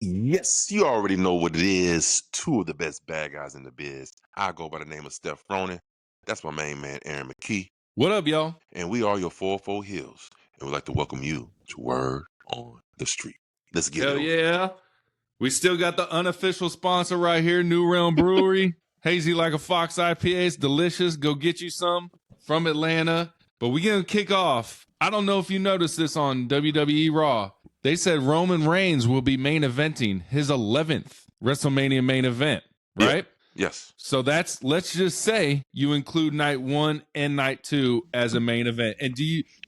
Yes, you already know what it is. Two of the best bad guys in the biz. I go by the name of Steph Ronin. That's my main man, Aaron McKee. What up, y'all? And we are your 4-4 Heels. And we'd like to welcome you to Word on the Street. Let's get Hell it. yeah. We still got the unofficial sponsor right here, New Realm Brewery. Hazy like a fox IPA. It's delicious. Go get you some from Atlanta. But we're going to kick off. I don't know if you noticed this on WWE Raw. They said Roman Reigns will be main eventing his 11th WrestleMania main event, right? Yeah. Yes. So let's just say you include night 1 and night 2 as a main event. And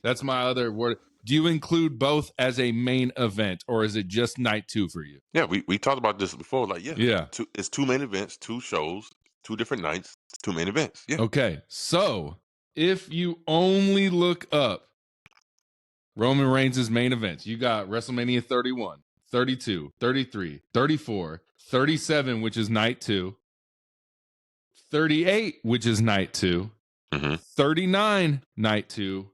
that's my other word. Do you include both as a main event, or is it just night 2 for you? Yeah, we talked about this before. Like, Yeah. It's two main events, 2 shows, 2 different nights, 2 main events. Yeah. Okay. So if you only look up Roman Reigns' main events, you got WrestleMania 31, 32, 33, 34, 37, which is night 2, 38, which is night 2, 39, night 2,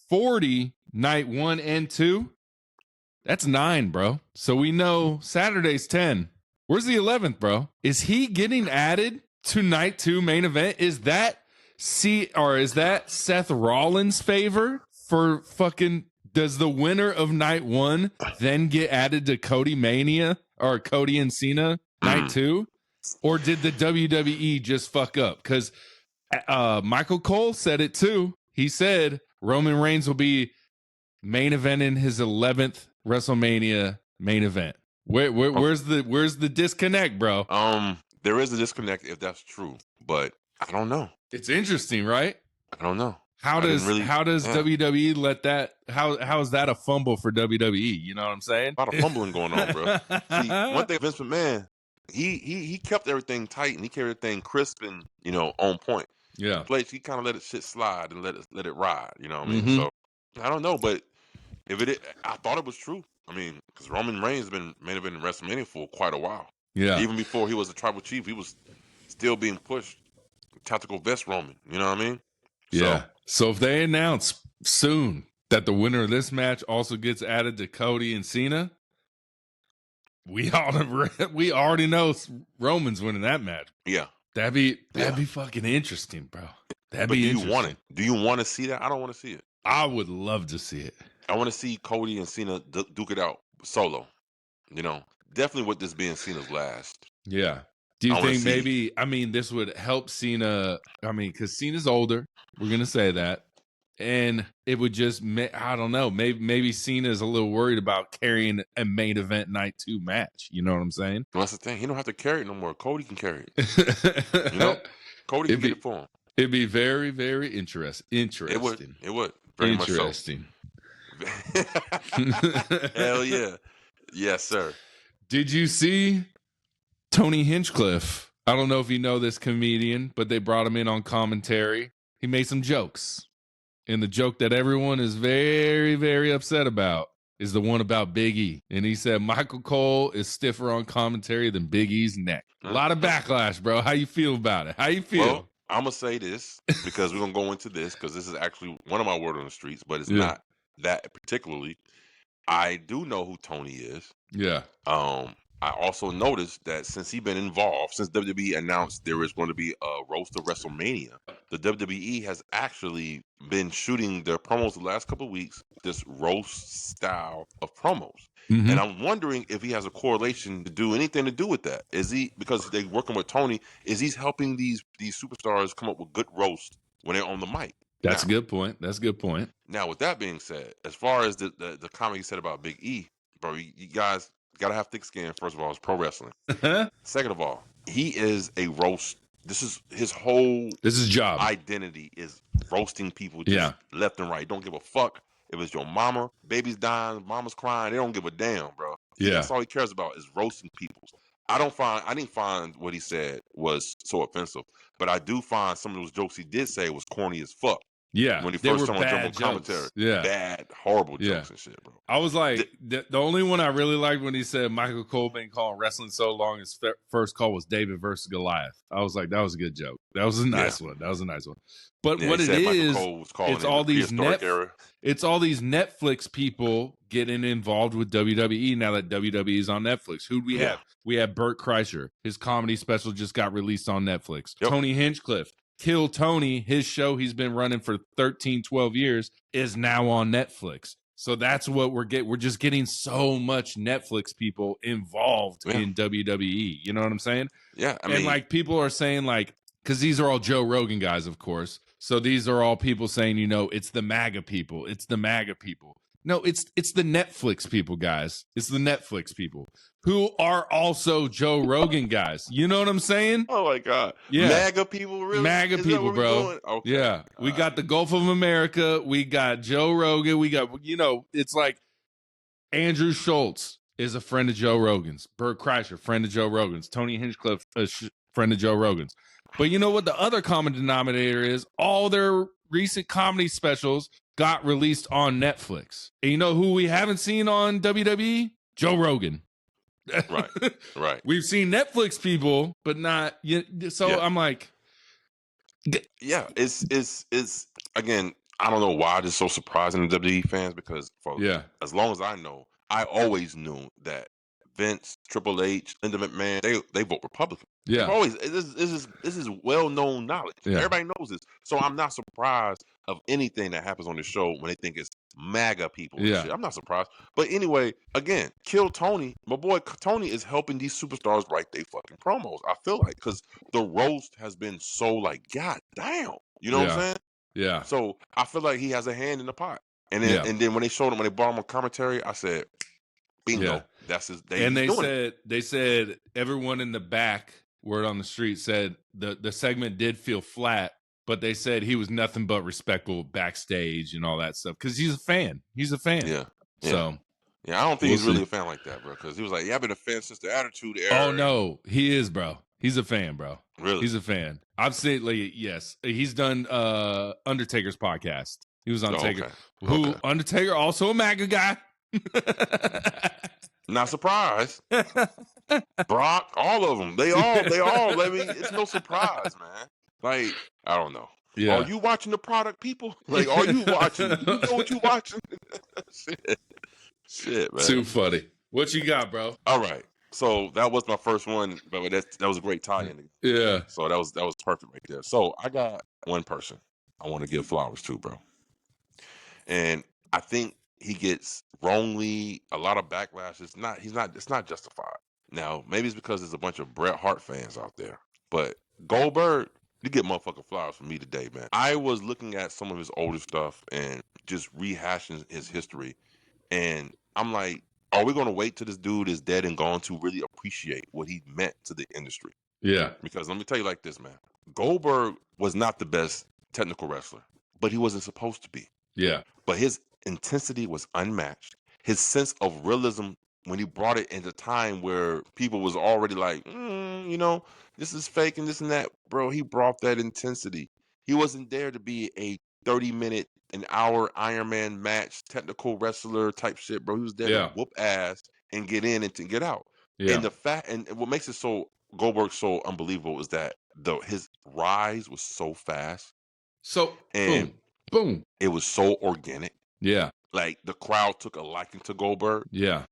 40, night 1 and 2. That's 9, bro. So we know Saturday's 10. Where's the 11th, bro? Is he getting added to night 2 main event? Is that Seth Rollins' favor for fucking? Does the winner of night 1 then get added to Cody Mania or Cody and Cena night 2? Or did the WWE just fuck up? Because Michael Cole said it too. He said Roman Reigns will be main eventing his 11th WrestleMania main event. Where's the disconnect, bro? There is a disconnect if that's true, but I don't know. It's interesting, right? I don't know. How does WWE let that? How is that a fumble for WWE? You know what I'm saying? A lot of fumbling going on, bro. See, one thing, Vince McMahon, he kept everything tight and he kept everything crisp and on point. Yeah. He kind of let it shit slide and let it ride. You know what I mean? So I don't know, but I thought it was true. I mean, because Roman Reigns has been main event in WrestleMania for quite a while. Yeah. Even before he was a tribal chief, he was still being pushed. Tactical vest Roman. You know what I mean? Yeah. So if they announce soon that the winner of this match also gets added to Cody and Cena, we already know Roman's winning that match. Yeah. That'd be fucking interesting, bro. That'd be interesting. Do you want it? Do you want to see that? I don't want to see it. I would love to see it. I want to see Cody and Cena duke it out solo. Definitely with this being Cena's last. Yeah. Do you think maybe, this would help Cena? Because Cena's older. We're going to say that. And it would just, I don't know, maybe Cena's a little worried about carrying a main event night 2 match. You know what I'm saying? Well, that's the thing. He don't have to carry it no more. Cody can carry it. Cody can get it for him. It'd be very, very interesting. It would. Very interesting. Much so. Hell yeah. Yes, sir. Did you see Tony Hinchcliffe? I don't know if you know this comedian, but they brought him in on commentary. He made some jokes. And the joke that everyone is very, very upset about is the one about Big E. And he said Michael Cole is stiffer on commentary than Big E's neck. A lot of backlash, bro. How you feel about it? How you feel? Well, I'm going to say this because we're going to go into this because this is actually one of my word on the streets, but it's not that particularly. I do know who Tony is. Yeah. I also noticed that since he's been involved, since WWE announced there is going to be a roast of WrestleMania, the WWE has actually been shooting their promos the last couple of weeks, this roast style of promos. And I'm wondering if he has a correlation to do anything to do with that. Is he, because they're working with Tony, is he helping these superstars come up with good roasts when they're on the mic? That's a good point. Now, with that being said, as far as the comment you said about Big E, bro, you guys gotta have thick skin. First of all, it's pro wrestling. Second of all, he is a roast. This is his job identity is roasting people just left and right. Don't give a fuck if it's your mama, baby's dying, mama's crying. They don't give a damn, bro. Yeah, that's all he cares about is roasting people. I didn't find what he said was so offensive, but I do find some of those jokes he did say was corny as fuck. Yeah, when he they first were started jumping on bad commentary. jokes. Yeah, Bad, horrible Yeah. jokes and shit, bro. I was like, the only one I really liked when he said Michael Cole been calling wrestling so long, his first call was David versus Goliath. I was like, that was a good joke. That was a nice one. That was a nice one. But Yeah, what he it said Michael is, Cole was calling it's in all the these prehistoric era. it's all these Netflix people getting involved with WWE now that WWE is on Netflix. Who'd we have? We have Burt Kreischer. His comedy special just got released on Netflix. Yep. Tony Hinchcliffe. Kill Tony, his show he's been running for 13, 12 years is now on Netflix. So that's what we're getting. We're just getting so much Netflix people involved in WWE. You know what I'm saying? Yeah. I And mean, like people are saying like, because these are all Joe Rogan guys, of course. So these are all people saying, you know, it's the MAGA people. It's the MAGA people. No, it's the Netflix people, guys. It's the Netflix people who are also Joe Rogan guys. You know what I'm saying? oh my God. Yeah. MAGA people, really? MAGA Is people, that what bro. we're doing? Okay. Yeah. We got the Gulf of America. We got Joe Rogan. We got, you know, it's like Andrew Schultz is a friend of Joe Rogan's. Burt Kreischer, friend of Joe Rogan's. Tony Hinchcliffe, friend of Joe Rogan's. But you know what the other common denominator is? All their recent comedy specials got released on Netflix. And you know who we haven't seen on WWE? Joe Rogan. Right. Right. We've seen Netflix people, but not. So Yeah. I'm like, yeah, it's again, I don't know why this is so surprising to WWE fans, because for as long as I know, I always knew that Vince, Triple H, Linda McMahon, they vote Republican. Yeah. They've always this is well known knowledge. Yeah. Everybody knows this. So I'm not surprised of anything that happens on the show when they think it's MAGA people and Yeah. shit. I'm not surprised. But anyway, again, Kill Tony. My boy Tony is helping these superstars write their fucking promos. I feel like, because the roast has been so like, God damn. You know what I'm saying? Yeah. So I feel like he has a hand in the pot. And then and then when they showed him, when they brought him on commentary, I said, bingo. Yeah. That's his And they said everyone in the back, word on the street, said the segment did feel flat, but they said he was nothing but respectful backstage and all that stuff, because he's a fan. He's a fan. Yeah. So yeah, I don't think he's really a fan like that, bro. Because he was like, "Yeah, I've been a fan since the Attitude Era." Oh no, he is, bro. He's a fan, bro. Really? He's a fan. I've seen, like, yes, he's done Undertaker's podcast. He was on Taker. Who Undertaker, also a MAGA guy. Not surprised. Brock, all of them. They all. I mean, it's no surprise, man. Like, I don't know. Yeah. Are you watching the product, people? Like, are you watching? You know what you watching? Shit, man. Too funny. What you got, bro? All right. So that was my first one, but that was a great tie-in. Yeah. So that was perfect right there. So I got one person I want to give flowers to, bro. And I think he gets wrongly a lot of backlash. It's not justified. Now, maybe it's because there's a bunch of Bret Hart fans out there. But Goldberg, you get motherfucking flowers from me today, man. I was looking at some of his older stuff and just rehashing his history. And I'm like, are we going to wait till this dude is dead and gone to really appreciate what he meant to the industry? Yeah. Because let me tell you like this, man. Goldberg was not the best technical wrestler, but he wasn't supposed to be. Yeah. But his intensity was unmatched. His sense of realism, when he brought it in a time where people was already like, you know, this is fake and this and that. Bro, he brought that intensity. He wasn't there to be a 30-minute, an hour Iron Man match, technical wrestler type shit, bro. He was there to whoop ass and get in and to get out. Yeah. And the fact, and what makes it so Goldberg so unbelievable is that his rise was so fast. So and boom. It was so organic. Yeah. Like the crowd took a liking to Goldberg. Yeah.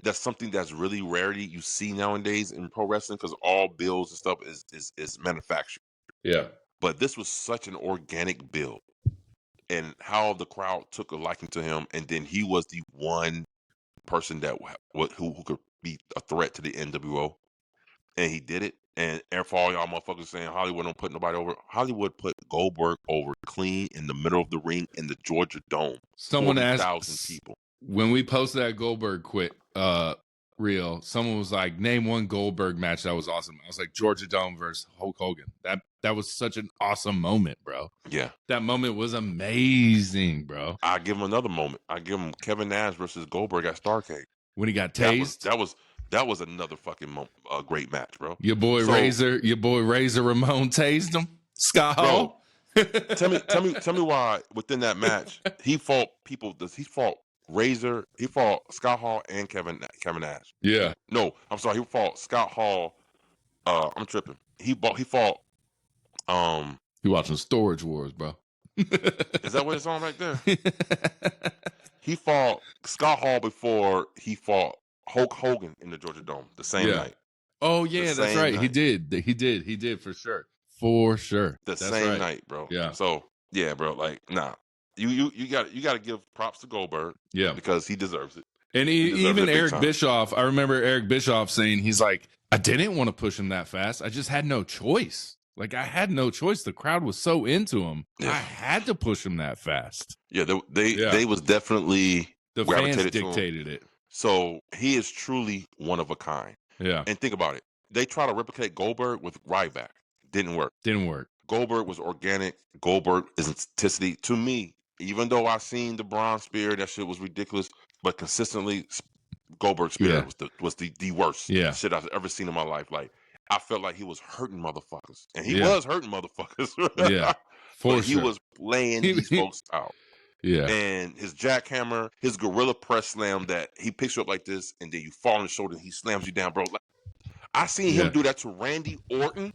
That's something that's really rarity you see nowadays in pro wrestling, because all builds and stuff is manufactured. Yeah. But this was such an organic build. And how the crowd took a liking to him, and then he was the one person that who could be a threat to the NWO, and he did it. And for all y'all motherfuckers saying Hollywood don't put nobody over, Hollywood put Goldberg over clean in the middle of the ring in the Georgia Dome. Someone asked 40,000 people when we posted that Goldberg reel. Someone was like, "Name one Goldberg match that was awesome." I was like, Georgia Dome versus Hulk Hogan. That was such an awesome moment, bro. Yeah, that moment was amazing, bro. I give him another moment. I give him Kevin Nash versus Goldberg at Starrcade when he got tased. That was another fucking great match, bro. Your boy Razor Ramon tased him. Scott Hall. Tell me why within that match he fought people. He fought Razor. He fought Scott Hall and Kevin Nash. Yeah. No, I'm sorry. He fought Scott Hall. I'm tripping. He fought. You watching Storage Wars, bro? Is that what it's on right there? He fought Scott Hall before he fought Hulk Hogan in the Georgia Dome the same night. Oh yeah, that's right. Night. He did for sure. For sure. The that's same right. night, bro. Yeah. So yeah, bro. Like, nah. You got to give props to Goldberg. Yeah. Because he deserves it. And even Eric Bischoff, I remember Eric Bischoff saying, he's like, I didn't want to push him that fast. I just had no choice. Like, I had no choice. The crowd was so into him. Yeah. I had to push him that fast. Yeah, they was definitely the fans dictated it. So he is truly one of a kind. Yeah. And think about it. They try to replicate Goldberg with Ryback. Didn't work. Goldberg was organic. Goldberg is authenticity. To me, even though I seen the Braun spear, that shit was ridiculous, but consistently Goldberg's spear was the worst shit I've ever seen in my life. Like, I felt like he was hurting motherfuckers. And he was hurting motherfuckers. Yeah. But he was laying these folks out. Yeah. And his jackhammer, his gorilla press slam that he picks you up like this, and then you fall on his shoulder and he slams you down, bro. Like, I seen him do that to Randy Orton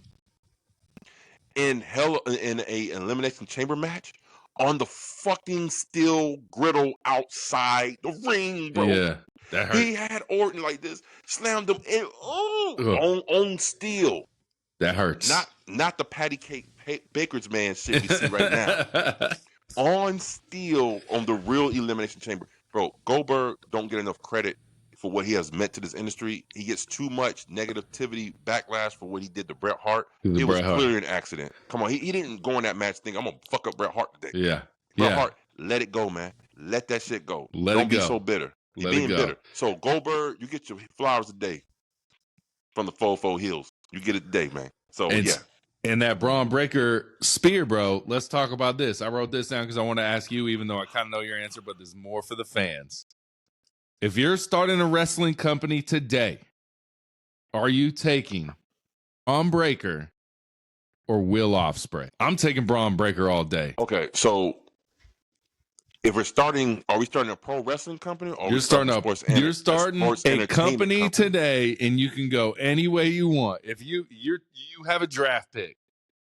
in a elimination chamber match on the fucking steel griddle outside the ring, bro. Yeah. That hurt. He had Orton like this, slammed him in, on steel. That hurts. Not the patty cake baker's man shit we see right now. On steel on the real elimination chamber. Bro, Goldberg don't get enough credit for what he has meant to this industry. He gets too much negativity backlash for what he did to Bret Hart. It was clearly an accident. Come on, he didn't go in that match thinking, I'm going to fuck up Bret Hart today. Yeah. Bret Hart, let it go, man. Let that shit go. Don't be so bitter. You're being bitter. So, Goldberg, you get your flowers today from the Fofo Heels. You get it today, man. So, And that Braun Breaker spear, bro, let's talk about this. I wrote this down because I want to ask you, even though I kind of know your answer, but there's more for the fans. If you're starting a wrestling company today, are you taking Braun Breaker or Will Ospreay? I'm taking Braun Breaker all day. Okay, so if are we starting a pro wrestling company? Or you're starting a company today, and you can go any way you want. If you have a draft pick,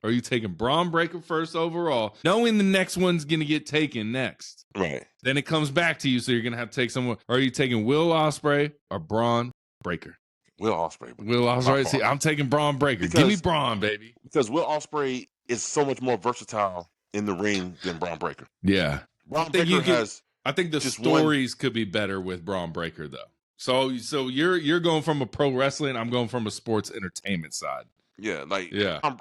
are you taking Braun Breaker first overall, knowing the next one's going to get taken next? Right. Then it comes back to you, so you're going to have to take someone. Are you taking Will Ospreay or Braun Breaker? Will Ospreay. Will Ospreay. See, I'm taking Braun Breaker. Give me Braun, baby. Because Will Ospreay is so much more versatile in the ring than Braun Breaker. Yeah. Braun Breaker I think the stories could be better with Braun Breaker, though. So you're going from a pro wrestling. I'm going from a sports entertainment side. Yeah,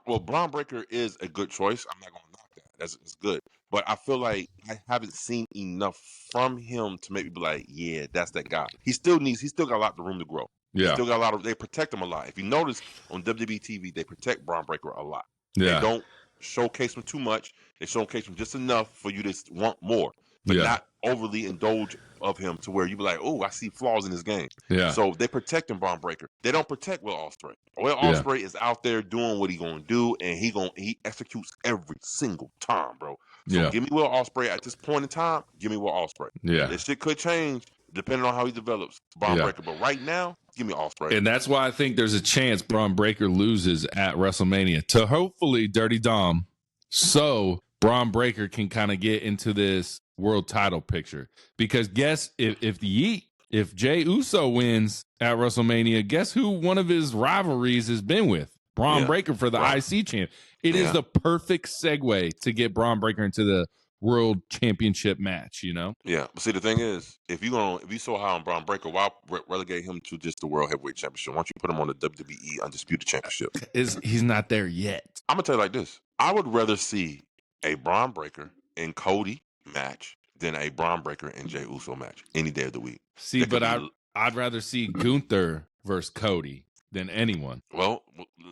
well, Braun Breaker is a good choice. I'm not going to knock that. That's good. But I feel like I haven't seen enough from him to make me be like, yeah, that's that guy. He still got a lot of room to grow. Yeah. He still got they protect him a lot. If you notice on WWE TV, they protect Braun Breaker a lot. Yeah. They don't showcase him too much. They showcase him just enough for you to want more, but not overly indulge of him to where you be like, oh, I see flaws in his game. Yeah. So they protect him, Braun Breaker. They don't protect Will Ospreay. Will Ospreay is out there doing what he gonna do, and he executes every single time, bro. So give me Will Ospreay at this point in time. Give me Will Ospreay. Yeah. This shit could change depending on how he develops, Braun Breaker. But right now, give me Ospreay. And that's why I think there's a chance Braun Breaker loses at WrestleMania to hopefully Dirty Dom, so Braun Breaker can kind of get into this world title picture. Because guess if Jey Uso wins at WrestleMania, guess who one of his rivalries has been with? Braun Breaker for the IC champ. It is the perfect segue to get Braun Breaker into the world championship match, you know? Yeah. But see, the thing is, if you so high on Braun Breaker, why relegate him to just the World Heavyweight Championship? Why don't you put him on the WWE Undisputed Championship? He's not there yet. I'm going to tell you like this. I would rather see a Braun Breaker and Cody match than a Braun Breaker and Jey Uso match any day of the week. See, but I'd rather see Gunther versus Cody than anyone. Well,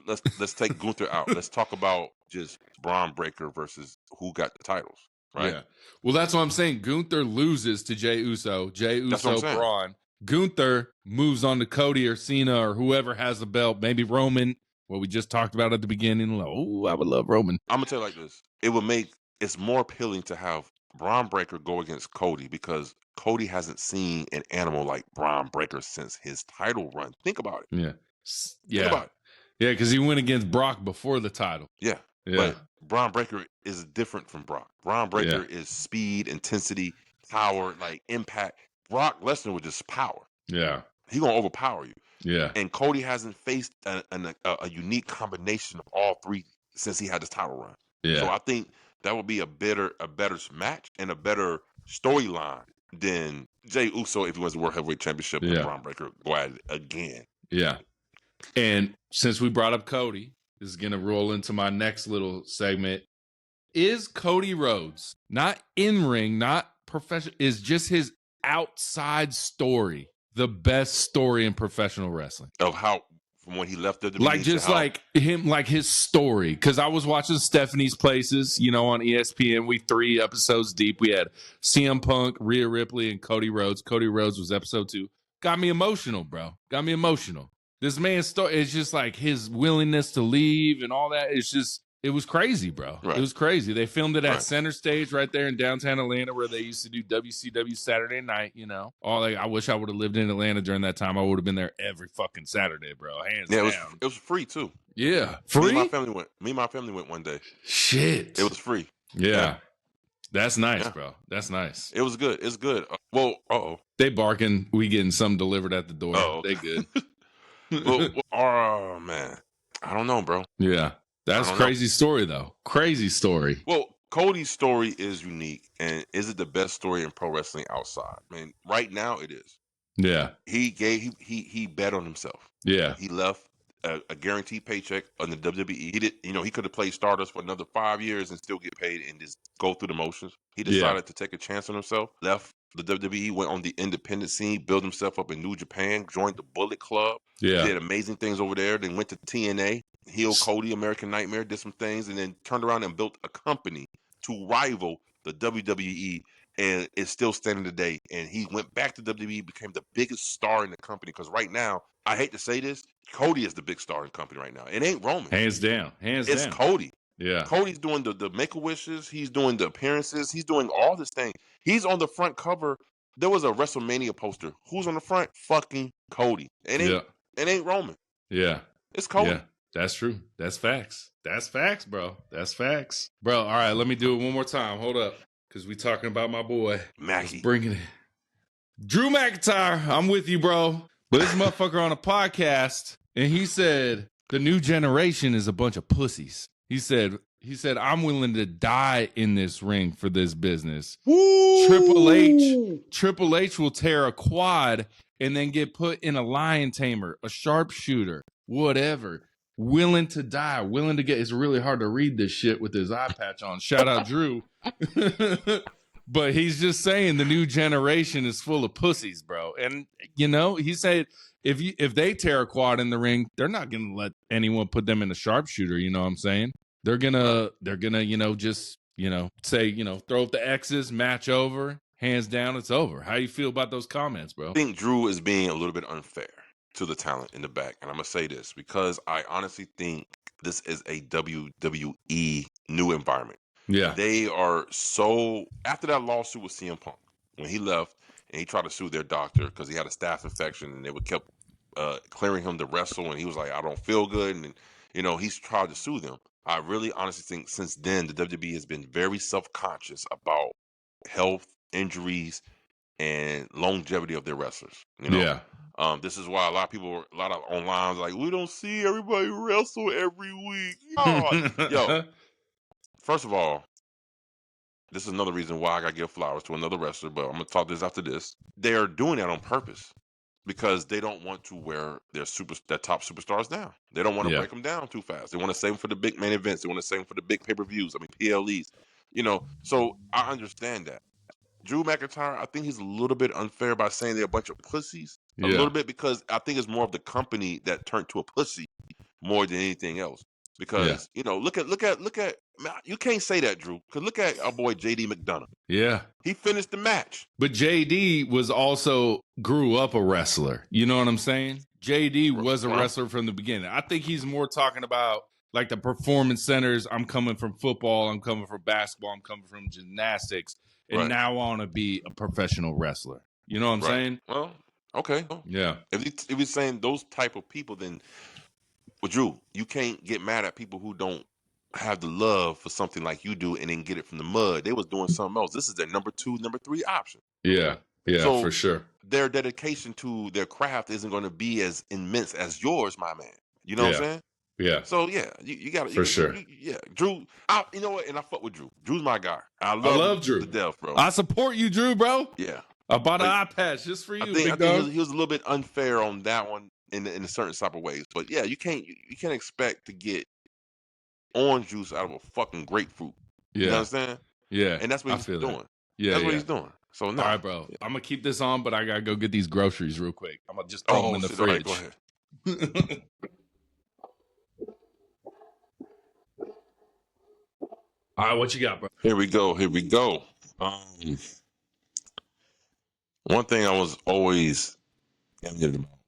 let's take Gunther out. Let's talk about just Braun Breaker versus who got the titles, right? Yeah. Well, that's what I'm saying. Gunther loses to Jey Uso. Jey Uso, Braun. Gunther moves on to Cody or Cena or whoever has the belt. Maybe Roman what we just talked about at the beginning. Like, oh, I would love Roman. I'm gonna tell you like this: it's more appealing to have Braun Breaker go against Cody because Cody hasn't seen an animal like Braun Breaker since his title run. Think about it. Yeah, Think about it. Yeah, because he went against Brock before the title. Yeah. But Braun Breaker is different from Brock. Braun Breaker is speed, intensity, power, like impact. Brock Lesnar was just power. Yeah. He gonna overpower you. Yeah. And Cody hasn't faced a unique combination of all three since he had his title run. Yeah. So I think that would be a better match and a better storyline than Jey Uso if he wins the World Heavyweight Championship and Braun Breaker go at it again. Yeah. And since we brought up Cody, this is going to roll into my next little segment. Is Cody Rhodes, not in ring, not professional, is just his outside story the best story in professional wrestling? Of how, from when he left WWE? Like, just like him, like his story. Because I was watching Stephanie's Places, you know, on ESPN. We 3 episodes deep. We had CM Punk, Rhea Ripley, and Cody Rhodes. Cody Rhodes was episode 2. Got me emotional, bro. Got me emotional. This man's story, it's just like his willingness to leave and all that. It's just, it was crazy, bro. Right. It was crazy. They filmed it at Center Stage right there in downtown Atlanta where they used to do WCW Saturday night, you know. I wish I would have lived in Atlanta during that time. I would have been there every fucking Saturday, bro. Hands down. It was free too. Yeah. Free? Me and my family went one day. Shit. It was free. Yeah. That's nice, bro. That's nice. It was good. It's good. They barking. We getting something delivered at the door. Uh-oh. They good. Oh, man. I don't know, bro. Yeah. That's crazy story, though. Crazy story. Well, Cody's story is unique. And is it the best story in pro wrestling outside? I mean, right now it is. Yeah. He bet on himself. Yeah. He left a guaranteed paycheck on the WWE. He could have played Stardust for another 5 years and still get paid and just go through the motions. He decided to take a chance on himself, left the WWE, went on the independent scene, built himself up in New Japan, joined the Bullet Club, did amazing things over there, then went to TNA, healed Cody, American Nightmare, did some things, and then turned around and built a company to rival the WWE, and it's still standing today. And he went back to WWE, became the biggest star in the company, because right now, I hate to say this, Cody is the big star in the company right now. It ain't Roman. Hands down. It's Cody. Yeah. Cody's doing the Make-A-Wishes. He's doing the appearances. He's doing all this thing. He's on the front cover. There was a WrestleMania poster. Who's on the front? Fucking Cody. It ain't Roman. Yeah. It's Cody. Yeah. That's true. That's facts. That's facts, bro. That's facts. Bro, all right, let me do it one more time. Hold up. Because we talking about my boy. McKee. Bringing it. Drew McIntyre, I'm with you, bro. But this motherfucker on a podcast, and he said, the new generation is a bunch of pussies. He said, I'm willing to die in this ring for this business. Woo! Triple H will tear a quad and then get put in a lion tamer, a sharpshooter, whatever. Willing to die, willing to get. It's really hard to read this shit with his eye patch on. Shout out Drew. But he's just saying the new generation is full of pussies, bro. And you know, he said if they tear a quad in the ring, they're not gonna let anyone put them in a sharpshooter. You know what I'm saying? They're gonna, you know, just, you know, say, you know, throw up the X's, match over, hands down, it's over. How you feel about those comments, bro? I think Drew is being a little bit unfair to the talent in the back. And I'm going to say this because I honestly think this is a WWE new environment. Yeah. They are so, after that lawsuit with CM Punk, when he left and he tried to sue their doctor because he had a staph infection and they would kept clearing him to wrestle and he was like, I don't feel good. And, you know, he's tried to sue them. I really honestly think since then, the WWE has been very self-conscious about health, injuries, and longevity of their wrestlers. You know? Yeah. This is why a lot of online are like, we don't see everybody wrestle every week. Oh, yo, first of all, this is another reason why I got to give flowers to another wrestler, but I'm going to talk this after this. They are doing that on purpose because they don't want to wear their top superstars down. They don't want to break them down too fast. They want to save them for the big main events. They want to save them for the big pay-per-views. I mean, PLEs. You know, so I understand that. Drew McIntyre, I think he's a little bit unfair by saying they're a bunch of pussies. A little bit because I think it's more of the company that turned to a pussy more than anything else. Because, you know, look at, man, you can't say that, Drew. Because look at our boy JD McDonough. Yeah. He finished the match. But JD was also grew up a wrestler. You know what I'm saying? JD was a wrestler from the beginning. I think he's more talking about like the performance centers. I'm coming from football. I'm coming from basketball. I'm coming from gymnastics. And now I want to be a professional wrestler. You know what I'm saying? Well, okay. Yeah. If he's saying those type of people, then, well, Drew, you can't get mad at people who don't have the love for something like you do and then get it from the mud. They was doing something else. This is their number 2, number 3 option. Yeah. Yeah, so for sure. Their dedication to their craft isn't going to be as immense as yours, my man. You know what I'm saying? Yeah. So yeah, you got to for sure. Drew. You know what? And I fuck with Drew. Drew's my guy. I love Drew to death, bro. I support you, Drew, bro. Yeah. I bought an eye patch just for you. I think he was a little bit unfair on that one in a certain type of ways. But yeah, you can't expect to get orange juice out of a fucking grapefruit. Yeah. You understand? Yeah. And that's what he's doing. Yeah. That's what he's doing. So all right, bro. Yeah. I'm gonna keep this on, but I gotta go get these groceries real quick. I'm gonna just throw them in the fridge. All right, go ahead. All right, what you got, bro? Here we go. One thing I was always enamored about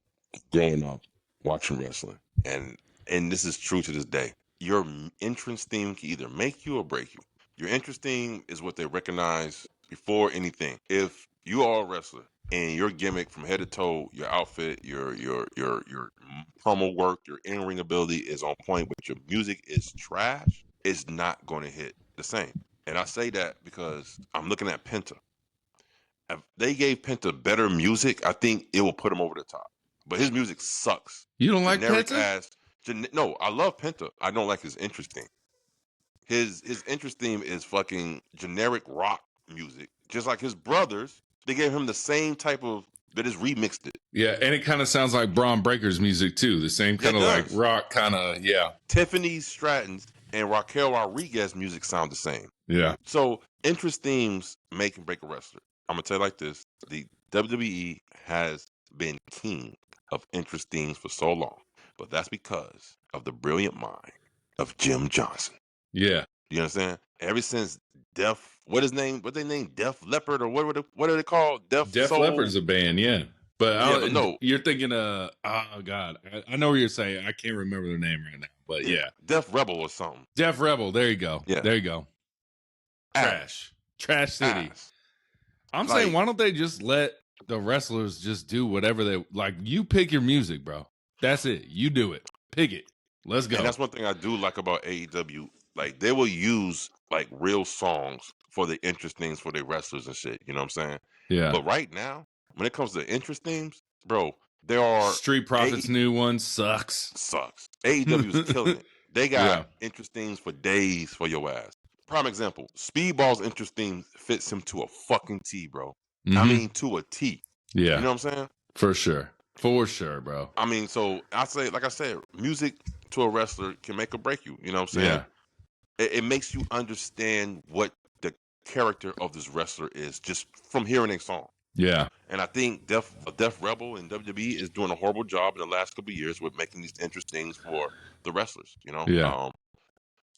growing up watching wrestling, and this is true to this day. Your entrance theme can either make you or break you. Your entrance theme is what they recognize before anything. If you are a wrestler and your gimmick from head to toe, your outfit, your promo work, your in-ring ability is on point, but your music is trash, it's not going to hit the same. And I say that because I'm looking at Penta. If they gave Penta better music, I think it will put him over the top. But his music sucks. You don't like Penta? No, I love Penta. I don't like his entrance theme. His entrance theme is fucking generic rock music. Just like his brothers, they gave him the same type of, they just remixed it. Yeah, and it kind of sounds like Braun Breaker's music too. The same kind of like rock kind of, yeah. Tiffany Stratton's and Raquel Rodriguez music sound the same. Yeah. So entrance themes make and break a wrestler. I'm going to tell you like this. The WWE has been king of entrance themes for so long. But that's because of the brilliant mind of Jim Johnson. Yeah. You understand? Ever since what they name? Def Leppard, or what are they called? Def Leppard's a band, yeah. But no, you're thinking oh God. I know what you're saying. I can't remember their name right now. But yeah. Def Rebel or something. Def Rebel, there you go. Yeah. There you go. Trash City. I'm saying, why don't they just let the wrestlers just do whatever they like? You pick your music, bro. That's it. You do it. Pick it. Let's go. And that's one thing I do like about AEW. Like, they will use like real songs for the interest things for their wrestlers and shit. You know what I'm saying? Yeah. But right now, when it comes to interest themes, bro, there are Street Profits' new one sucks. AEW is killing it. They got interest themes for days for your ass. Prime example, Speedball's interest theme fits him to a fucking T, bro. Mm-hmm. I mean, to a T. Yeah. You know what I'm saying? For sure, bro. I mean, so I say, like I said, music to a wrestler can make or break you. You know what I'm saying? Yeah. It makes you understand what the character of this wrestler is just from hearing a song. Yeah. And I think Def Rebel and WWE is doing a horrible job in the last couple of years with making these interesting things for the wrestlers. You know? Yeah.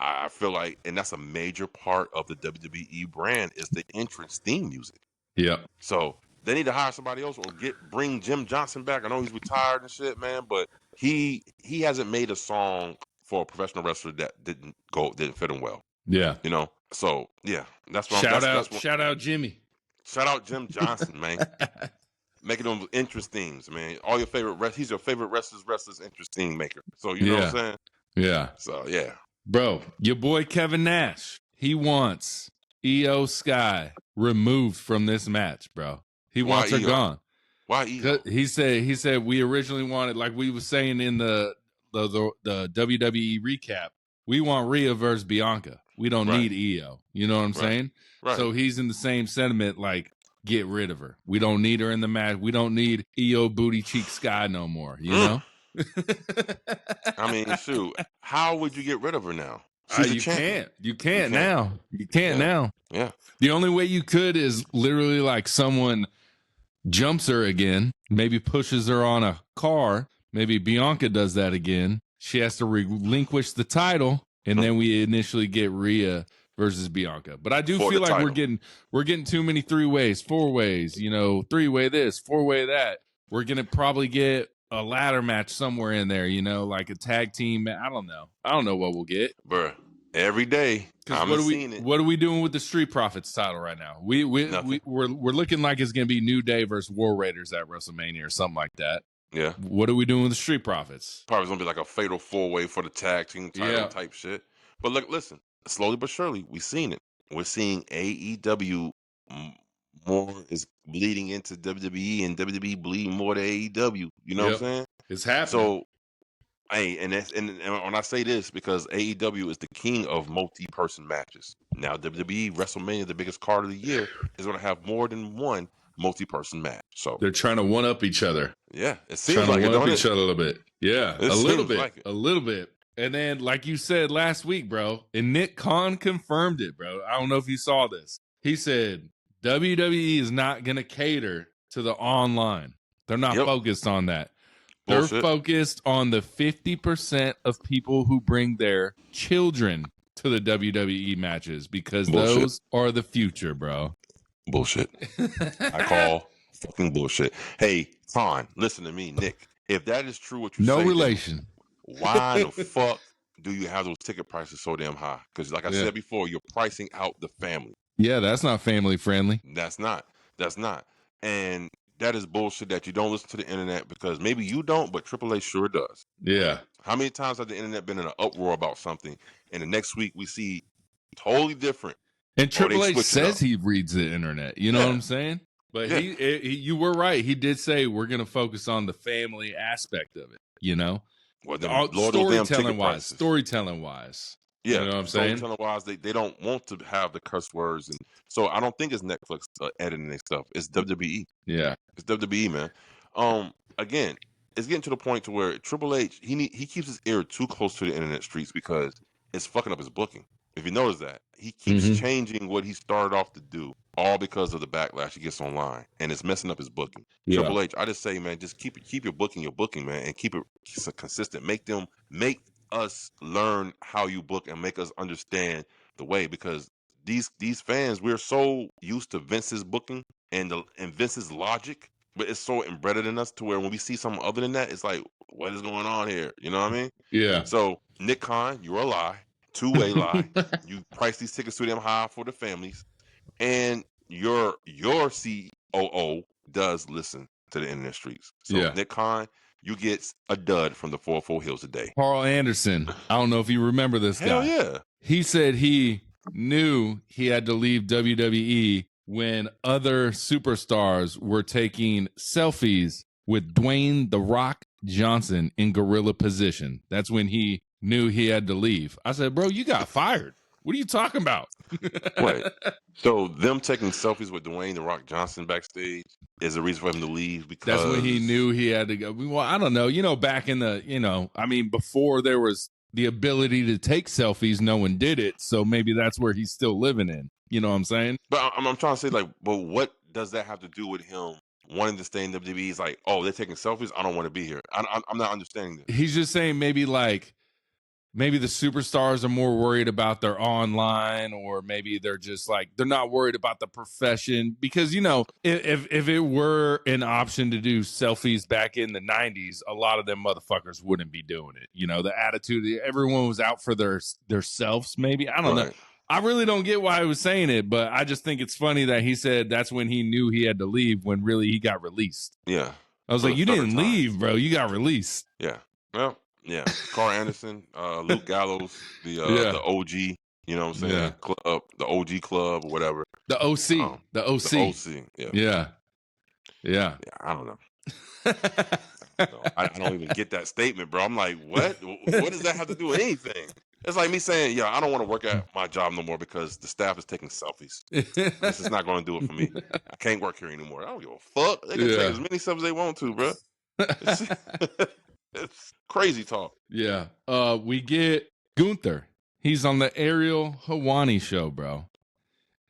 I feel like, and that's a major part of the WWE brand, is the entrance theme music. Yeah. So they need to hire somebody else or bring Jim Johnson back. I know he's retired and shit, man, but he hasn't made a song for a professional wrestler that didn't fit him well. Yeah. You know? So yeah, that's what shout out Jimmy. Shout out Jim Johnson, man. Making them interest themes, man. All your favorite he's your favorite wrestler's interest theme maker. So you know what I'm saying? Yeah. So yeah. Bro, your boy Kevin Nash, he wants Io Sky removed from this match, bro. He wants her gone. Why Io? He said we originally wanted, like we were saying in the WWE recap, we want Rhea versus Bianca. We don't need Io. You know what I'm saying? Right. So he's in the same sentiment, like, get rid of her. We don't need her in the match. We don't need Io Booty Cheek Sky no more, you know? I mean, shoot, how would you get rid of her now? You can't. You can't now. You can't now. Yeah. The only way you could is literally like someone jumps her again, maybe pushes her on a car. Maybe Bianca does that again. She has to relinquish the title, and then we initially get Rhea versus Bianca. But I do feel like we're getting too many 3 ways, 4 ways, 3-way this, 4-way that. We're gonna probably get a ladder match somewhere in there, like a tag team. I don't know. I don't know what we'll get. Bruh, every day. Because what are we doing with the Street Profits title right now? We're looking like it's gonna be New Day versus War Raiders at WrestleMania or something like that. Yeah. What are we doing with the Street Profits? Probably gonna be like a fatal 4-way for the tag team title type shit. But look, listen, slowly but surely, we've seen it. We're seeing AEW more is bleeding into WWE, and WWE bleeding more to AEW. You know what I'm saying? It's happening. So, hey, and when I say this, because AEW is the king of multi-person matches. Now, WWE WrestleMania, the biggest card of the year, is going to have more than one multi-person match. So they're trying to one up each other. Yeah, it seems like one up each other a little bit. Yeah, a little bit. And then, like you said last week, bro, and Nick Khan confirmed it, bro. I don't know if you saw this. He said WWE is not going to cater to the online. They're not focused on that. They're focused on the 50% of people who bring their children to the WWE matches, because those are the future, bro. Bullshit. I call fucking bullshit. Hey, Khan, listen to me, Nick. If that is true, what you say, no relation. Why the fuck do you have those ticket prices so damn high? Because, like I said before, you're pricing out the family. Yeah, that's not family friendly. That's not. And that is bullshit that you don't listen to the internet, because maybe you don't, but Triple H sure does. Yeah. How many times has the internet been in an uproar about something, and the next week we see totally different? And Triple H says he reads the internet. You know what I'm saying? But you were right. He did say we're going to focus on the family aspect of it. Well, storytelling wise. Yeah, you know what I'm saying? Storytelling wise, they don't want to have the curse words, and so I don't think it's Netflix editing their stuff. It's WWE. Yeah, it's WWE, man. Again, it's getting to the point to where Triple H he keeps his ear too close to the internet streets, because it's fucking up his booking. If you notice that, he keeps changing what he started off to do, all because of the backlash he gets online, and it's messing up his booking. Yeah. Triple H, I just say, man, just keep your booking, man, and keep it consistent. Make us learn how you book and make us understand the way, because these fans, we're so used to Vince's booking and Vince's logic, but it's so embedded in us to where when we see something other than that, it's like, what is going on here? You know what I mean? Yeah. So Nick Khan, you're a lie. Two-way lie. You price these tickets too damn high for the families, and your COO does listen to the internet streets. So Nick Khan, you get a dud from the 404 HEELZ today. Carl Anderson, I don't know if you remember this guy. Hell yeah. He said he knew he had to leave WWE when other superstars were taking selfies with Dwayne "The Rock" Johnson in gorilla position. That's when he knew he had to leave. I said, bro, you got fired. What are you talking about? Wait, so them taking selfies with Dwayne "The Rock" Johnson backstage is a reason for him to leave? Because that's when he knew he had to go. Well, I don't know. Back in the, before there was the ability to take selfies, no one did it. So maybe that's where he's still living in. You know what I'm saying? But I'm trying to say, like, but what does that have to do with him wanting to stay in WWE? He's like, oh, they're taking selfies, I don't want to be here. I'm not understanding this. He's just saying maybe the superstars are more worried about their online, or maybe they're just like, they're not worried about the profession, because, if it were an option to do selfies back in the 90s, a lot of them motherfuckers wouldn't be doing it. The attitude, everyone was out for their selves, maybe. I don't know. I really don't get why he was saying it, but I just think it's funny that he said that's when he knew he had to leave, when really he got released. Yeah. I was like, you didn't leave, bro. You got released. Yeah. Well, yeah, Carl Anderson, Luke Gallows, the OG, you know what I'm saying? Club, the OG club or whatever. The OC. The OC. The OC. Yeah. I don't know. I don't even get that statement, bro. I'm like, what? What does that have to do with anything? It's like me saying, I don't want to work at my job no more because the staff is taking selfies. This is not going to do it for me. I can't work here anymore. I don't give a fuck. They can take as many selfies as they want to, bro. It's crazy talk. Yeah. We get Gunther. He's on the Ariel Helwani show, bro.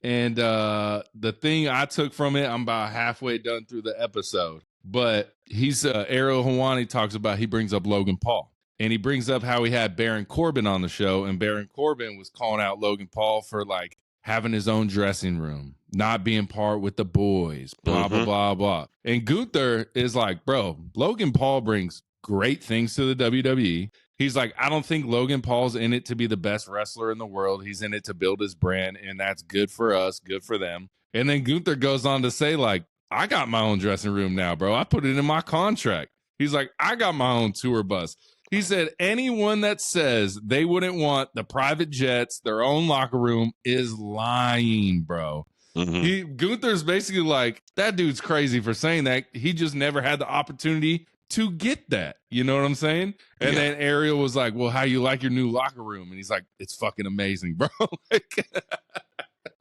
And the thing I took from it, I'm about halfway done through the episode, but Ariel Helwani talks about, he brings up Logan Paul. And he brings up how he had Baron Corbin on the show, and Baron Corbin was calling out Logan Paul for, like, having his own dressing room, not being part with the boys, blah, blah, blah, blah. And Gunther is like, bro, Logan Paul brings great things to the WWE. He's like, I don't think Logan Paul's in it to be the best wrestler in the world. He's in it to build his brand, and that's good for us, good for them. And then Gunther goes on to say, like, I got my own dressing room now, bro. I put it in my contract. He's like, I got my own tour bus. He said, anyone that says they wouldn't want the private jets, their own locker room, is lying, bro. Gunther's basically like, that dude's crazy for saying that. He just never had the opportunity to get that. You know what I'm saying? And then Ariel was like, well, how you like your new locker room? And he's like, it's fucking amazing, bro.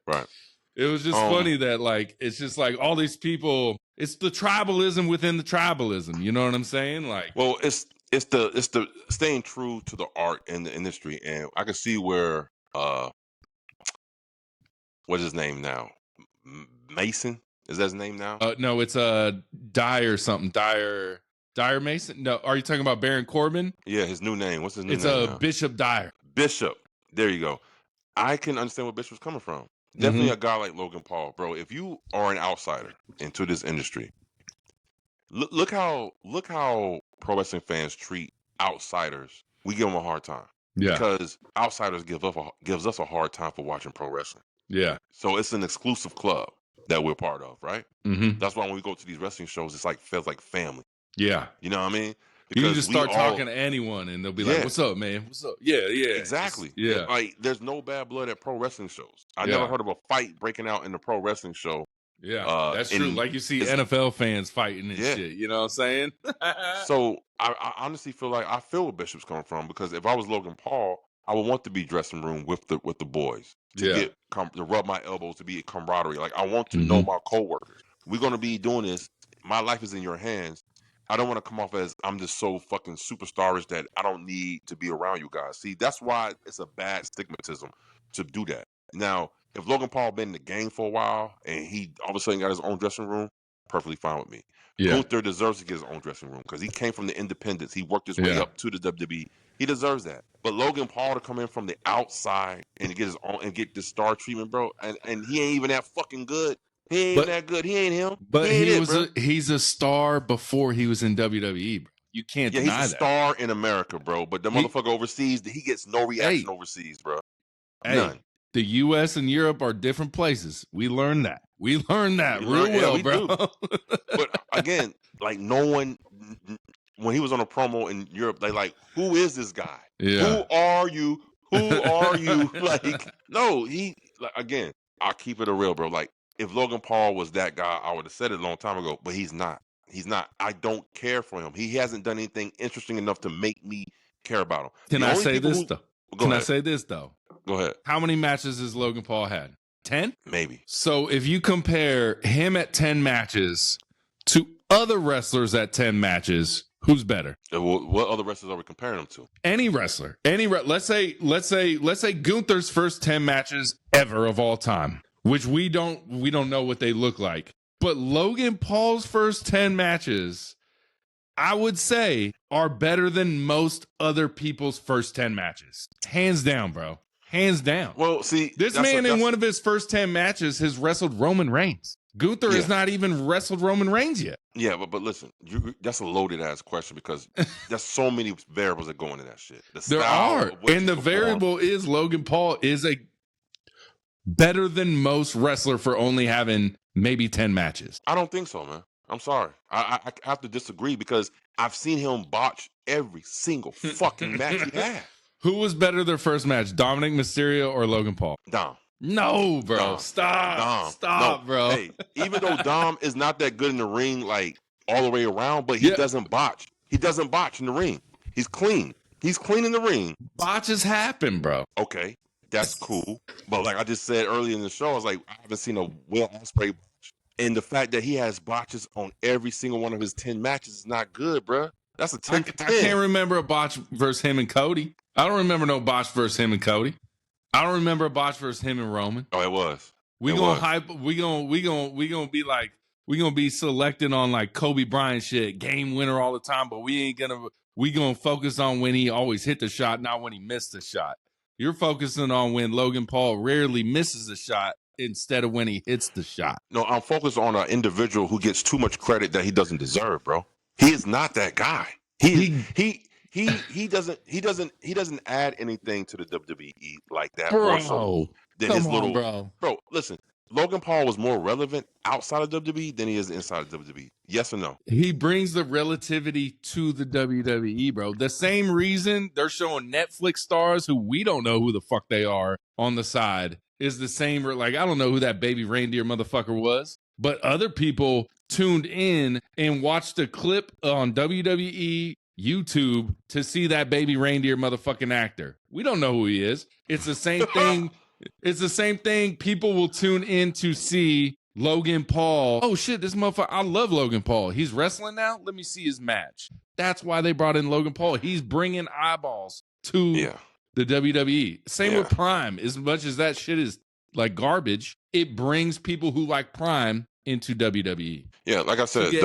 Right. It was just funny that, like, it's just like all these people, it's the tribalism within the tribalism. You know what I'm saying? Like, well, it's the staying true to the art in the industry. And I can see where, what is his name now? Mason? Is that his name now? No, it's Dyer something. Dyer Mason? No, are you talking about Baron Corbin? Yeah, his new name. What's his new name? It's Bishop Dyer. Bishop. There you go. I can understand where Bishop's coming from. Definitely a guy like Logan Paul, bro. If you are an outsider into this industry, look how pro wrestling fans treat outsiders. We give them a hard time. Yeah. Because outsiders gives us a hard time for watching pro wrestling. Yeah. So it's an exclusive club that we're part of, right? That's why when we go to these wrestling shows, it's like feels like family. Yeah. You know what I mean? Because you can just start talking to anyone and they'll be like, what's up, man? What's up? Yeah. Exactly. Yeah. Like, there's no bad blood at pro wrestling shows. I never heard of a fight breaking out in the pro wrestling show. Yeah, that's true. Like you see NFL fans fighting and shit. You know what I'm saying? So I honestly feel like I feel where Bishop's coming from, because if I was Logan Paul, I would want to be dressing room with the boys to to rub my elbows, to be a camaraderie. Like, I want to know my coworkers. We're gonna be doing this. My life is in your hands. I don't want to come off as I'm just so fucking superstarish that I don't need to be around you guys. See, that's why it's a bad stigmatism to do that. Now, if Logan Paul been in the game for a while and he all of a sudden got his own dressing room, perfectly fine with me. Gunther deserves to get his own dressing room because he came from the independents. He worked his way up to the WWE. He deserves that. But Logan Paul to come in from the outside and to get his own and get this star treatment, bro, and he ain't even that fucking good. He ain't even that good. He ain't him. But he's a star before he was in WWE, bro. You can't deny that. He's a star in America, bro. But the motherfucker overseas, he gets no reaction overseas, bro. None. The U.S. and Europe are different places. We learned that. We learned that real well, bro. But again, like, no one, when he was on a promo in Europe, they like, who is this guy? Who are you? Who are you? Like, no, again, I'll keep it a real, bro. Like, if Logan Paul was that guy, I would have said it a long time ago, but he's not. He's not. I don't care for him. He hasn't done anything interesting enough to make me care about him. Can I say this, though? I say this, though? Go ahead. How many matches has Logan Paul had? 10? Maybe. So if you compare him at 10 matches to other wrestlers at 10 matches, who's better? What other wrestlers are we comparing him to? Any wrestler. Let's say Gunther's first 10 matches ever of all time, which we don't know what they look like. But Logan Paul's first 10 matches, I would say, are better than most other people's first 10 matches. Hands down, bro. Hands down. Well, see, this man in one of his first 10 matches has wrestled Roman Reigns. Gunther has not even wrestled Roman Reigns yet. Yeah, but listen, that's a loaded ass question because there's so many variables that go into that shit. There are, and the variable is Logan Paul is a better than most wrestler for only having maybe 10 matches. I don't think so, man. I'm sorry. I have to disagree because I've seen him botch every single fucking match he had. Who was better their first match, Dominic Mysterio or Logan Paul? Dom. No, bro. Dom. Stop, bro. Hey, even though Dom is not that good in the ring, like, all the way around, but he doesn't botch. He doesn't botch in the ring. He's clean. He's clean in the ring. Botches happen, bro. Okay, that's cool. But like I just said earlier in the show, I was like, I haven't seen a Will Ospreay botch. And the fact that he has botches on every single one of his 10 matches is not good, bro. That's a 10 for 10. I can't remember a botch versus him and Cody. I don't remember no botch versus him and Cody. I don't remember a botch versus him and Roman. Oh, it was. We gonna be selecting on like Kobe Bryant shit, game winner all the time, but we gonna focus on when he always hit the shot, not when he missed the shot. You're focusing on when Logan Paul rarely misses a shot instead of when he hits the shot. No, I'm focused on an individual who gets too much credit that he doesn't deserve, bro. He is not that guy. He doesn't add anything to the WWE like that. Bro, Than come his on, little bro. Listen, Logan Paul was more relevant outside of WWE than he is inside of WWE. Yes or no? He brings the relativity to the WWE, bro. The same reason they're showing Netflix stars who we don't know who the fuck they are on the side is the same. Like, I don't know who that baby reindeer motherfucker was, but other people tuned in and watched a clip on WWE YouTube to see that baby reindeer motherfucking actor. We don't know who he is. It's the same thing. It's the same thing. People will tune in to see Logan Paul. Oh shit, this motherfucker. I love Logan Paul. He's wrestling now. Let me see his match. That's why they brought in Logan Paul. He's bringing eyeballs to the WWE. Same with Prime. As much as that shit is like garbage, it brings people who like Prime into WWE. Yeah, like I said, the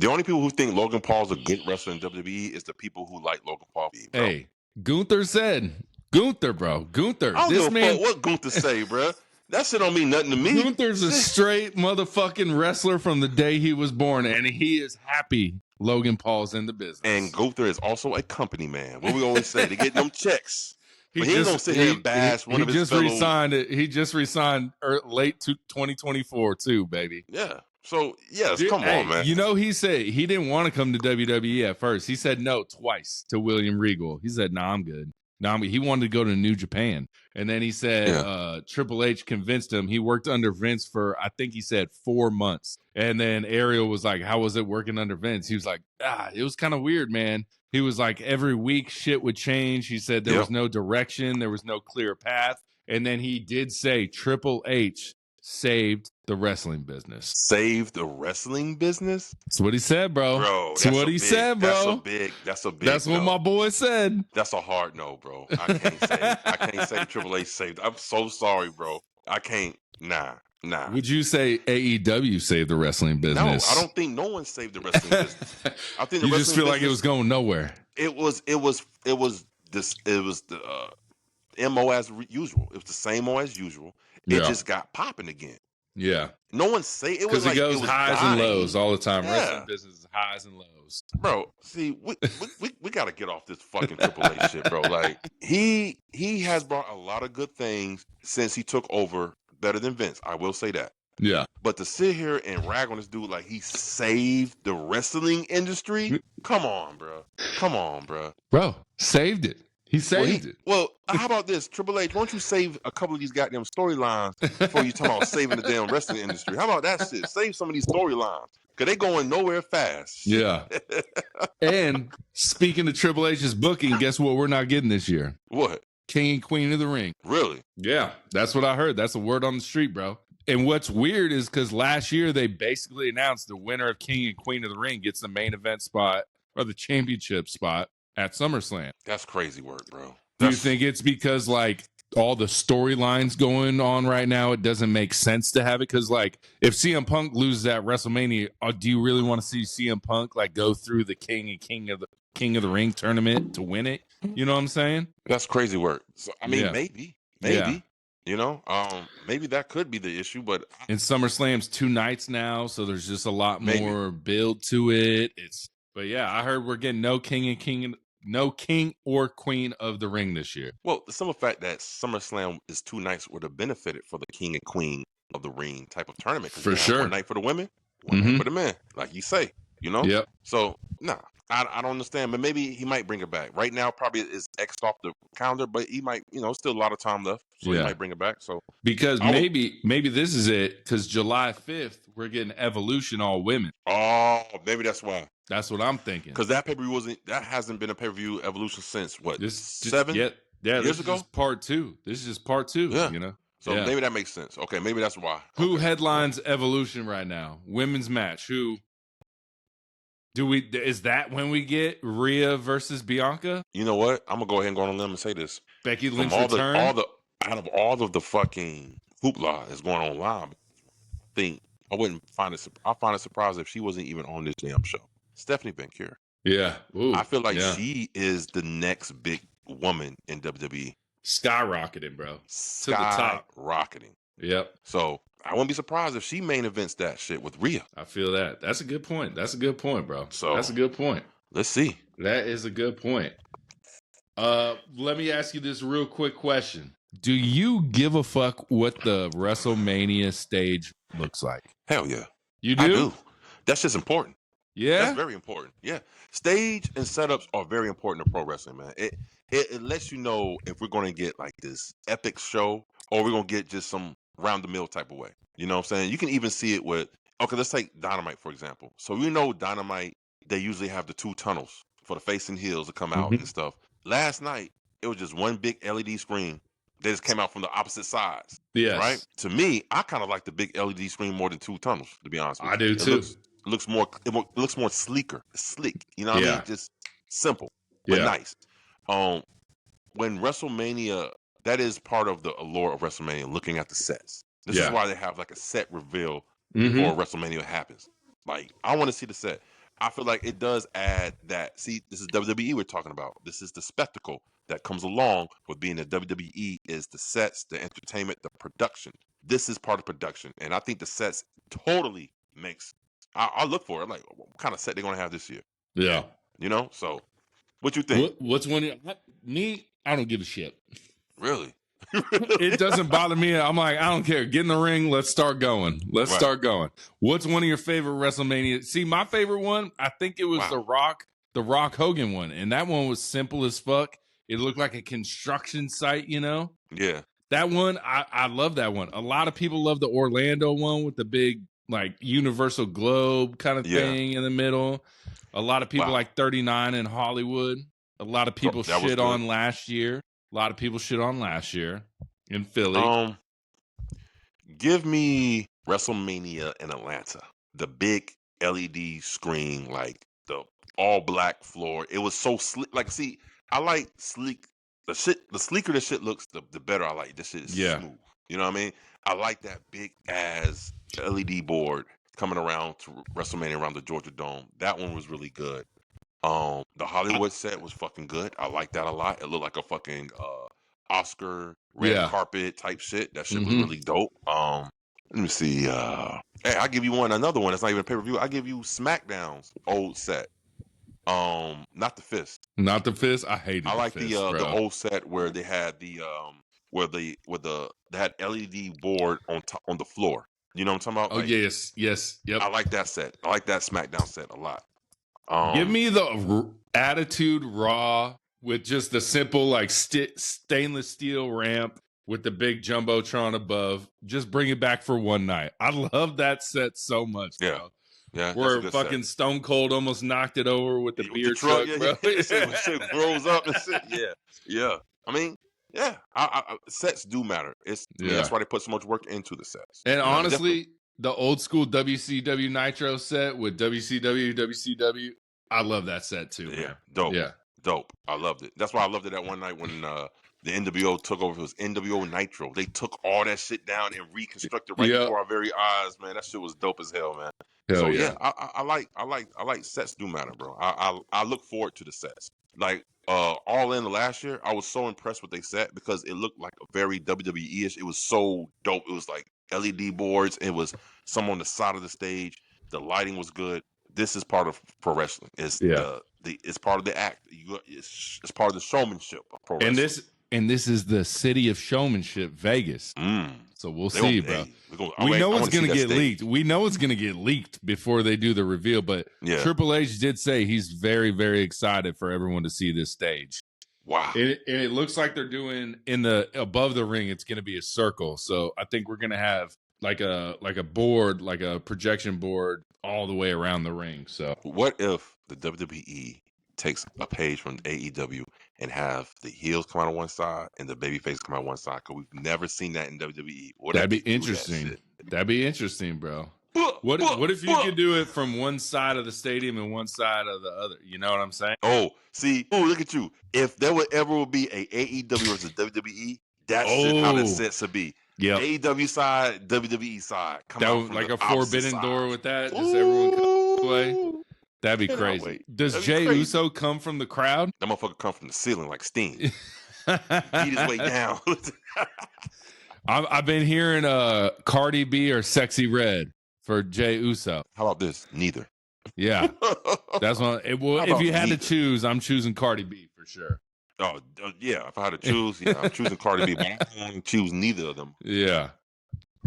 only people who think Logan Paul's a good wrestler in WWE is the people who like Logan Paul. Bro. Hey, Gunther said. Gunther, bro. Gunther. I don't give a fuck what Gunther say, bro. That shit don't mean nothing to me. Gunther's a straight motherfucking wrestler from the day he was born, and he is happy Logan Paul's in the business. And Gunther is also a company man. What we always say, they get them checks. But he ain't gonna sit here and bash one of his fellow. He just resigned late 2024 too, baby. Yeah. So yes, come on, man. You know, he said he didn't want to come to WWE at first. He said no twice to William Regal. He said, "Nah, I'm good." He wanted to go to New Japan. And then he said Triple H convinced him. He worked under Vince for, I think he said 4 months. And then Ariel was like, how was it working under Vince? He was like, it was kind of weird, man. He was like, every week shit would change. He said there was no direction. There was no clear path. And then he did say Triple H saved the wrestling business. Saved the wrestling business? That's what he said, bro. That's what he said, bro. That's a big That's what my boy said. That's a hard no, bro. I can't say Triple H saved. I'm so sorry, bro. I can't. Nah. Would you say AEW saved the wrestling business? No, I don't think no one saved the wrestling business. I think you just feel like it was going nowhere. It was the MO as usual. It was the same MO as usual. It just got popping again. Yeah. No one say it was like it goes was highs dying. And lows all the time. Yeah. Wrestling business is highs and lows. Bro, see, we got to get off this fucking Triple H shit, bro. Like he has brought a lot of good things since he took over, better than Vince. I will say that. Yeah. But to sit here and rag on this dude like he saved the wrestling industry, come on, bro. Bro, saved it. He saved it. Well, how about this? Triple H, why don't you save a couple of these goddamn storylines before you talk about saving the damn wrestling industry? How about that shit? Save some of these storylines. Because they going nowhere fast. Yeah. And speaking of Triple H's booking, guess what we're not getting this year? What? King and Queen of the Ring. Really? Yeah. That's what I heard. That's the word on the street, bro. And what's weird is because last year they basically announced the winner of King and Queen of the Ring gets the main event spot or the championship spot at SummerSlam. That's crazy work, bro. Do you think it's because like all the storylines going on right now, it doesn't make sense to have it? Because like if CM Punk loses at WrestleMania, do you really want to see CM Punk like go through the King of the Ring tournament to win it? You know what I'm saying? That's crazy work. So I mean, maybe. Yeah. You know, maybe that could be the issue, but and SummerSlam's 2 nights now, so there's just a lot more build to it. But yeah, I heard we're getting no king or queen of the ring this year. Well, the simple fact that SummerSlam is 2 nights would have benefited for the king and queen of the ring type of tournament. For sure. One night for the women, one night for the men, like you say, you know? Yep. So, I don't understand, but maybe he might bring it back. Right now, probably is X'd off the calendar, but he might, still a lot of time left, so he might bring it back. So because maybe this is it, because July 5th, we're getting Evolution all women. Oh, maybe that's why. That's what I'm thinking. Because that pay-per-view hasn't been a pay-per-view Evolution since, what, 7 years ago? This is part 2. This is just part 2, you know? So maybe that makes sense. Okay, maybe that's why. Who headlines Evolution right now? Women's match. Who? Is that when we get Rhea versus Bianca? You know what? I'm gonna go ahead and go on a limb and say this. Becky Lynch return. Out of all of the fucking hoopla that's going on live, I find it surprising if she wasn't even on this damn show. Stephanie Bencure. Yeah. Ooh, I feel like she is the next big woman in WWE. Skyrocketing, bro. To the top. Skyrocketing. Yep. So I wouldn't be surprised if she main events that shit with Rhea. I feel that. That's a good point. That's a good point, bro. So that's a good point. Let's see. That is a good point. Let me ask you this real quick question. Do you give a fuck what the WrestleMania stage looks like? Hell yeah. You do? I do. That's just important. Yeah? That's very important. Yeah. Stage and setups are very important to pro wrestling, man. It lets you know if we're going to get like this epic show or we're going to get just some round the mill type of way. You know what I'm saying? You can even see it with, okay, let's take Dynamite, for example. So you know Dynamite, they usually have the 2 tunnels for the face and heels to come out and stuff. Last night, it was just one big LED screen. They just came out from the opposite sides. Yes. Right? To me, I kind of like the big LED screen more than 2 tunnels, to be honest with you. I do too. It looks more sleeker, slick. You know what I mean? Just simple, but nice. When WrestleMania, that is part of the allure of WrestleMania, looking at the sets. This is why they have like a set reveal before WrestleMania happens. Like, I want to see the set. I feel like it does add that. See, this is WWE we're talking about. This is the spectacle that comes along with being a WWE is the sets, the entertainment, the production. This is part of production. And I think the sets totally makes, I'll look for it. I'm like, what kind of set they're going to have this year? Yeah. You know? So, what you think? What's one? Me, I don't give a shit. Really? It doesn't bother me. I'm like, I don't care. Get in the ring. Let's start going. Let's start going. What's one of your favorite WrestleMania? See, my favorite one, I think it was the Rock Hogan one. And that one was simple as fuck. It looked like a construction site, you know? Yeah. That one, I love that one. A lot of people love the Orlando one with the big, like, universal globe kind of thing in the middle. A lot of people like 39 in Hollywood. A lot of people shit on last year. A lot of people shit on last year in Philly. Give me WrestleMania in Atlanta. The big LED screen, like the all black floor. It was so slick. Like, see, I like sleek. The sleeker the shit looks, the better I like. This shit is smooth. You know what I mean? I like that big ass LED board coming around to WrestleMania around the Georgia Dome. That one was really good. The Hollywood set was fucking good. I like that a lot. It looked like a fucking Oscar red carpet type shit. That shit was really dope. Let me see. Hey, I'll give you another one that's not even a pay-per-view. I'll give you SmackDown's old set. Not the Fist. Not the Fist. I hated I like the Fist, the old set where they had the they had LED board on the floor. You know what I'm talking about? Oh, like, yes. Yep. I like that set. I like that SmackDown set a lot. Give me the Attitude Raw with just the simple like stainless steel ramp with the big jumbotron above. Just bring it back for one night. I love that set so much, bro. Yeah, where fucking set. Stone Cold almost knocked it over with the beer truck, bro. Shit grows up and shit. Yeah. I mean, sets do matter. That's why they put so much work into the sets. And honestly, the old school WCW Nitro set with WCW, I love that set too. Yeah, man. dope. Yeah, dope. I loved it. That's why I loved it that one night when the NWO took over. It was NWO Nitro. They took all that shit down and reconstructed before our very eyes, man. That shit was dope as hell, man. I like sets do matter, bro. I look forward to the sets. Like All In last year, I was so impressed with they set because it looked like a very WWE-ish. It was so dope. It was like LED boards. It was some on the side of the stage. The lighting was good. This is part of pro wrestling. It's it's part of the act. It's part of the showmanship of pro wrestling. And this is the city of showmanship, Vegas. So we'll see, bro. We know it's going to get leaked. We know it's going to get leaked before they do the reveal. But Triple H did say he's very, very excited for everyone to see this stage. Wow. And it looks like they're doing above the ring. It's going to be a circle. So I think we're going to have like a board, like a projection board all the way around the ring. So what if the WWE takes a page from AEW and have the heels come out on one side and the babyface come out on one side? Because we've never seen that in WWE. That'd be interesting. That'd be interesting, bro. What if you could do it from one side of the stadium and one side of the other? You know what I'm saying? Look at you. If there would ever be a AEW versus WWE, that's how that set should be. Yeah. AEW side, WWE side. Come out like a forbidden door with that. Just everyone come away. That'd be Cannot crazy. wait. Does That'd be Jey crazy. Uso come from the crowd? That motherfucker come from the ceiling like steam. Eat his way down. I've been hearing Cardi B or Sexy Red for Jey Uso. How about this? Neither. Yeah, that's one. If you had to choose, I'm choosing Cardi B for sure. Oh yeah, if I had to choose, I'm choosing Cardi B, but I don't want to choose neither of them. Yeah,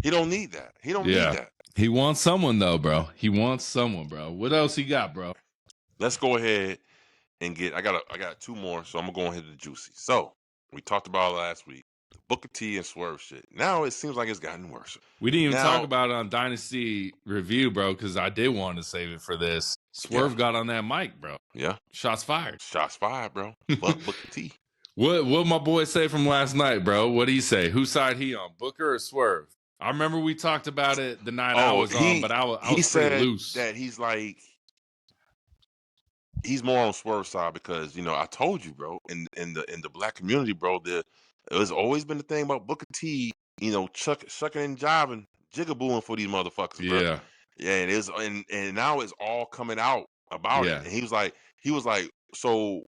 he don't need that. He don't need that. He wants someone though, bro. He wants someone, bro. What else he got, bro? Let's go ahead and get. I got two more, so I'm gonna go ahead to the juicy. So we talked about last week. Booker T and Swerve shit. Now it seems like it's gotten worse. We didn't even talk about it on Dynasty Review, bro, because I did want to save it for this. Swerve got on that mic, bro. Yeah. Shots fired. Shots fired, bro. Fuck Booker T. What my boy say from last night, bro? What did he say? Whose side he on? Booker or Swerve? I remember we talked about it the night I was on, but I was pretty loose. That he's more on Swerve's side because I told you, bro, in the black community, bro, there's always been the thing about Booker T, shucking and jiving, jigabooing for these motherfuckers, bro. Yeah, it is, and now it's all coming out about it. And he was like, so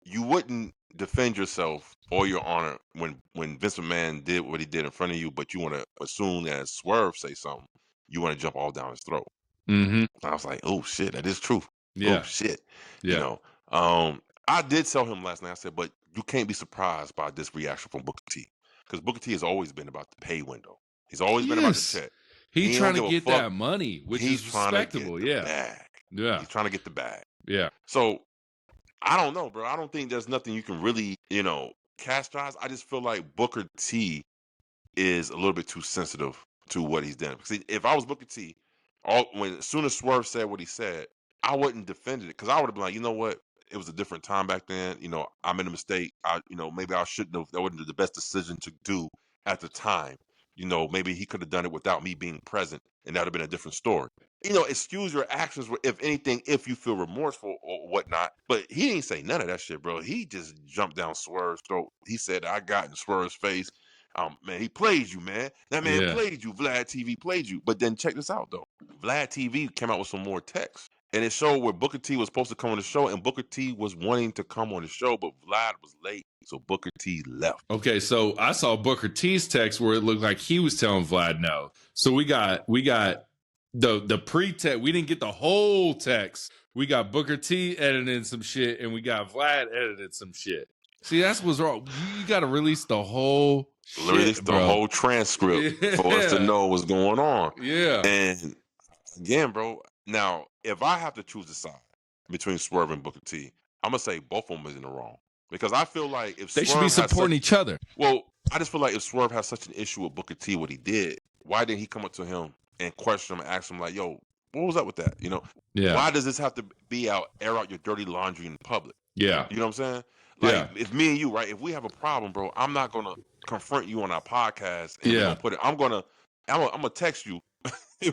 you wouldn't defend yourself or your honor when Vince McMahon did what he did in front of you, but you want to, as soon as Swerve say something, you want to jump all down his throat. Mm-hmm. I was like, oh shit, that is true. Yeah. Oh shit. Yeah. I did tell him last night. I said, but you can't be surprised by this reaction from Booker T, because Booker T has always been about the pay window. He's always been about the check. He's trying to get that money, which is respectable. Yeah. He's trying to get the bag. Yeah. So I don't know, bro. I don't think there's nothing you can really, castracize. I just feel like Booker T is a little bit too sensitive to what he's done. Because if I was Booker T, as soon as Swerve said what he said, I wouldn't defend it, because I would have been like, you know what? It was a different time back then. I made a mistake. Maybe I shouldn't have. That wasn't the best decision to do at the time. Maybe he could have done it without me being present, and that would have been a different story. Excuse your actions, if anything, if you feel remorseful or whatnot. But he didn't say none of that shit, bro. He just jumped down Swerve's throat. He said, I got in Swerve's face. Man, he played you, man. That man played you. Vlad TV played you. But then check this out, though. Vlad TV came out with some more text. And it showed where Booker T was supposed to come on the show, and Booker T was wanting to come on the show, but Vlad was late, so Booker T left. Okay, so I saw Booker T's text where it looked like he was telling Vlad no. So we got the pre-text. We didn't get the whole text. We got Booker T editing some shit, and we got Vlad edited some shit. See, that's what's wrong. You got to release the whole shit, release the whole transcript for us to know what's going on. Yeah. And again, bro, now, if I have to choose a side between Swerve and Booker T, I'm going to say both of them is in the wrong. Because I feel like if they should be supporting each other. Well, I just feel like if Swerve has such an issue with Booker T, what he did, why didn't he come up to him and question him and ask him like, yo, what was up with that? Why does this have to be air out your dirty laundry in public? Yeah. You know what I'm saying? Like, if me and you, right, if we have a problem, bro, I'm not going to confront you on our podcast and I'm going to text you.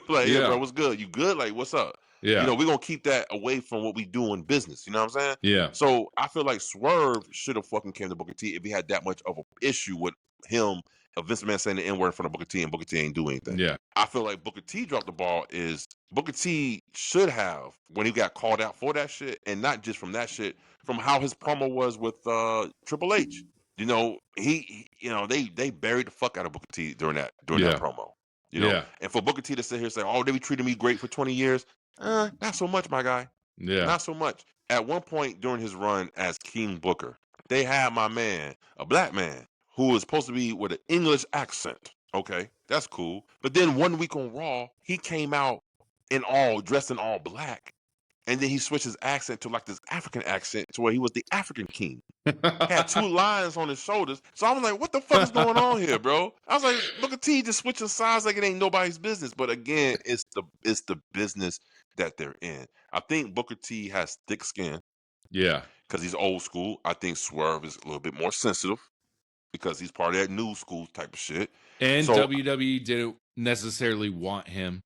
Like, hey, bro, what's good? You good? Like, what's up? Yeah. We're going to keep that away from what we do in business. You know what I'm saying? Yeah. So I feel like Swerve should have fucking came to Booker T if he had that much of an issue with him, of Vince McMahon saying the N-word in front of Booker T, and Booker T ain't do anything. Yeah. I feel like Booker T dropped the ball is Booker T should have, when he got called out for that shit, and not just from that shit, from how his promo was with Triple H. They buried the fuck out of Booker T during that promo. And for Booker T to sit here and say, oh, they be treating me great for 20 years. Not so much, my guy. Yeah. Not so much. At one point during his run as King Booker, they had my man, a black man, who was supposed to be with an English accent. Okay, that's cool. But then 1 week on Raw, he came out dressed in all black. And then he switched his accent to like this African accent to where he was the African king. Had two lions on his shoulders. So I was like, what the fuck is going on here, bro? I was like, Booker T just switching sides like it ain't nobody's business. But again, it's the business that they're in. I think Booker T has thick skin. Yeah. Because he's old school. I think Swerve is a little bit more sensitive because he's part of that new school type of shit. And WWE didn't necessarily want him.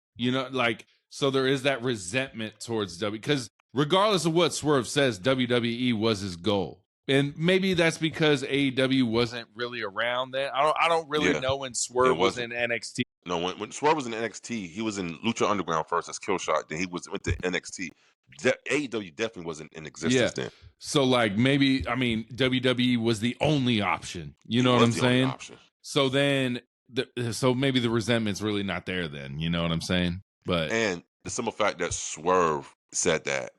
So there is that resentment towards WWE, because regardless of what Swerve says, WWE was his goal. And maybe that's because AEW wasn't really around then. I don't really know when Swerve was in NXT. No, when Swerve was in NXT, he was in Lucha Underground first as Killshot. Then he went to NXT. AEW definitely wasn't in existence then. So like maybe WWE was the only option. You know what I'm the only saying? option. So then so maybe the resentment's really not there then. You know what I'm saying? But and the simple fact that Swerve said that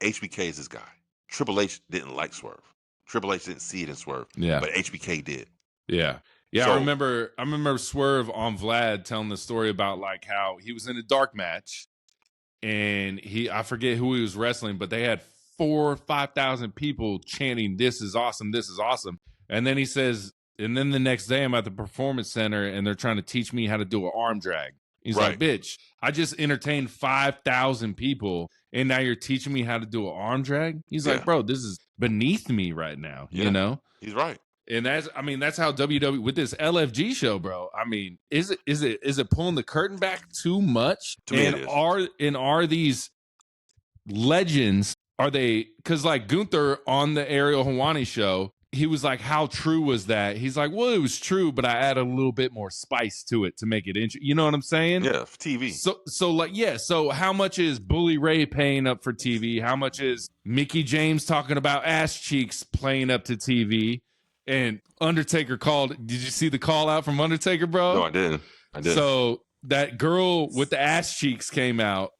HBK is his guy. Triple H didn't like Swerve. Triple H didn't see it in Swerve. Yeah. But HBK did. Yeah. Yeah, so, I remember Swerve on Vlad telling the story about like how he was in a dark match and I forget who he was wrestling, but they had 4,000 or 5,000 people chanting, "This is awesome, this is awesome." And then he says, and then the next day I'm at the performance center and they're trying to teach me how to do an arm drag. He's like, "Bitch, I just entertained 5,000 people and now you're teaching me how to do an arm drag?" He's like, "Bro, this is beneath me right now." You know? He's right. And that's how WWE with this LFG show, bro. I mean, is it pulling the curtain back too much? To me, it is. Are these legends? Are they? Because like Gunther on the Ariel Helwani show, he was like, "How true was that?" He's like, "Well, it was true, but I add a little bit more spice to it to make it interesting." You know what I'm saying? Yeah, for TV. So how much is Bully Ray paying up for TV? How much is McKee James talking about ass cheeks playing up to TV? And Undertaker called. Did you see the call out from Undertaker, bro? No, I didn't. So that girl with the ass cheeks came out,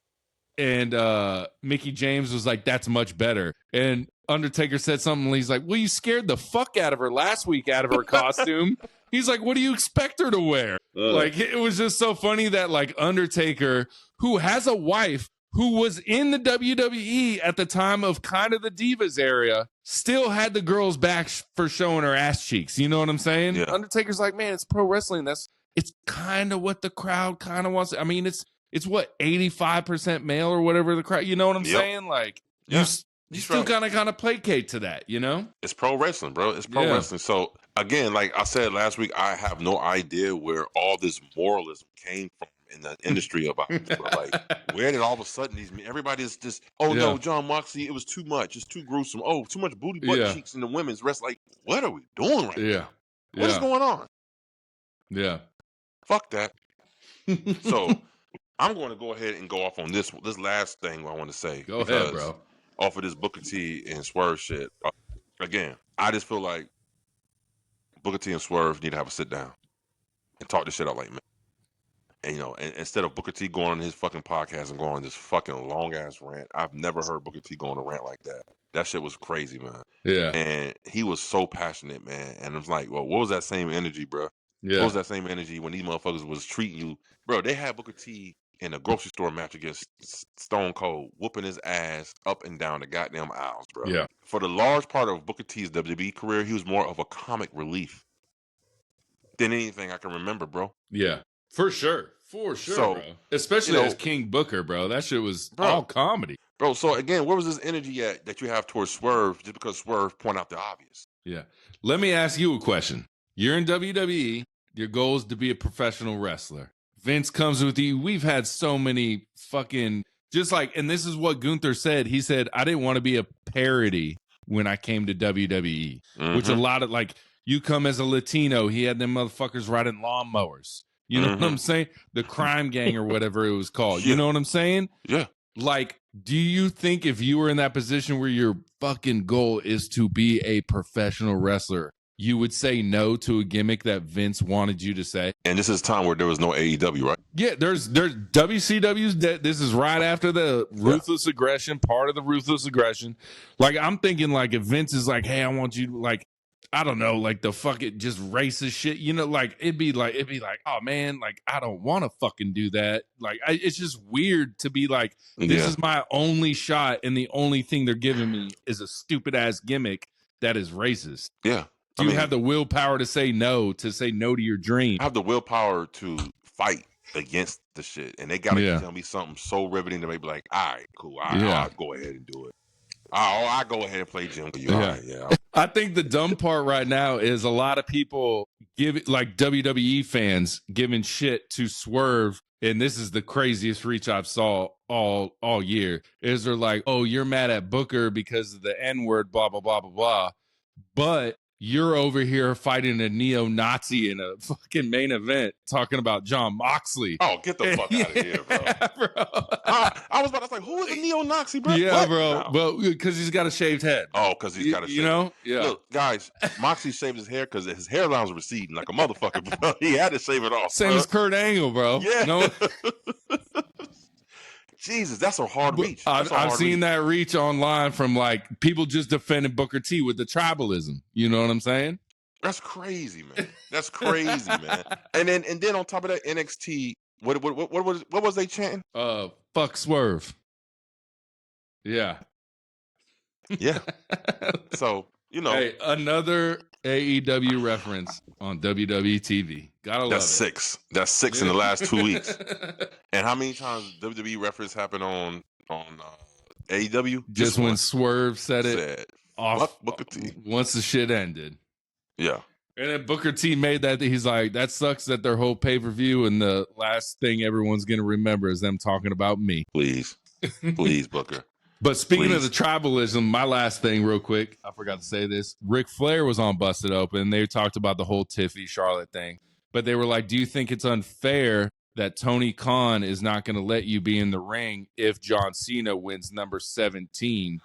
and McKee James was like, "That's much better." And Undertaker said something. He's like, "Well, you scared the fuck out of her last week out of her costume." He's like, "What do you expect her to wear?" Like, it was just so funny that like Undertaker, who has a wife who was in the WWE at the time of kind of the Divas area, still had the girls back for showing her ass cheeks. You know what I'm saying? Yeah. Undertaker's like, man, it's pro wrestling. It's kind of what the crowd kind of wants. I mean, it's what, 85% male or whatever the crowd, you know what I'm saying? Like, you still kind of placate to that, you know? It's pro wrestling, bro. It's pro wrestling. So again, like I said last week, I have no idea where all this moralism came from in the industry about this, bro. Like, where did all of a sudden everybody's just, no, John Moxley, it was too much, it's too gruesome, too much booty butt cheeks in the women's wrestling. Like, what are we doing right now? What is going on? Fuck that. So I'm going to go ahead and go off on this last thing I want to say. Go ahead, bro. Off of this Booker T and Swerve shit. Again, I just feel like Booker T and Swerve need to have a sit down and talk this shit out like men. And, and instead of Booker T going on his fucking podcast and going on this fucking long ass rant, I've never heard Booker T go on a rant like that. That shit was crazy, man. Yeah. And he was so passionate, man. And I was like, well, what was that same energy, bro? Yeah. What was that same energy when these motherfuckers was treating you? Bro, they had Booker T in a grocery store match against Stone Cold, whooping his ass up and down the goddamn aisles, bro. Yeah. For the large part of Booker T's WWE career, he was more of a comic relief than anything I can remember, bro. Yeah. For sure, so, bro. Especially as King Booker, bro. That shit was all comedy. Bro, so again, where was this energy at that you have towards Swerve just because Swerve point out the obvious? Yeah. Let me ask you a question. You're in WWE. Your goal is to be a professional wrestler. Vince comes with you. We've had so many fucking, just like, and this is what Gunther said. He said, I didn't want to be a parody when I came to WWE, which a lot of, like, you come as a Latino. He had them motherfuckers riding lawnmowers. You know what I'm saying? The crime gang or whatever it was called. You know what I'm saying? Yeah. Like, do you think if you were in that position where your fucking goal is to be a professional wrestler, you would say no to a gimmick that Vince wanted you to say? And this is a time where there was no AEW, right? Yeah, there's WCW's dead. This is right after the Ruthless Aggression, part of the Ruthless Aggression. Like, I'm thinking, like, if Vince is like, hey, I want you to, like, I don't know, like the fucking just racist shit, like it'd be like, oh man, like I don't want to fucking do that. Like it's just weird to be like, this is my only shot, and the only thing they're giving me is a stupid ass gimmick that is racist. Yeah, do you have the willpower to say no to your dream? I have the willpower to fight against the shit, and they gotta tell me something so riveting to be like, all right, cool, I'll go ahead and do it. I go ahead and play Jim for you. Yeah. I think the dumb part right now is a lot of people like WWE fans giving shit to Swerve, and this is the craziest reach I've saw all year. Is they're like, oh, you're mad at Booker because of the N-word, blah blah blah blah blah. But You're over here fighting a neo-Nazi in a fucking main event talking about John Moxley. Oh, get the fuck out of here, bro. I was about to say, who is a neo-Nazi, bro? Yeah, what? bro. No. Well, because he's got a shaved head. Oh, because he's got a shaved You know? Yeah. Look, guys, Moxley shaved his hair because his hairlines were receding like a motherfucker, bro. He had to shave it off. Same as Kurt Angle, bro. Yeah. No? Jesus, that's a hard reach. I've seen that reach online from like people just defending Booker T with the tribalism. You know what I'm saying? That's crazy, man. That's crazy, man. And then on top of that, NXT, what was they chanting? Fuck Swerve. Yeah. Yeah. So, you know. Hey, another AEW reference on WWE TV. Gotta love That's it. six. That's six in the last 2 weeks. And how many times WWE reference happened on AEW? Just when Swerve said it off Booker T. Once the shit ended. Yeah. And then Booker T made that. He's like, that sucks that their whole pay-per-view and the last thing everyone's going to remember is them talking about me. Please. Please, Booker. But speaking of the tribalism, my last thing real quick, I forgot to say this. Ric Flair was on Busted Open. They talked about the whole Tiffany Charlotte thing. But they were like, do you think it's unfair that Tony Khan is not going to let you be in the ring if John Cena wins number 17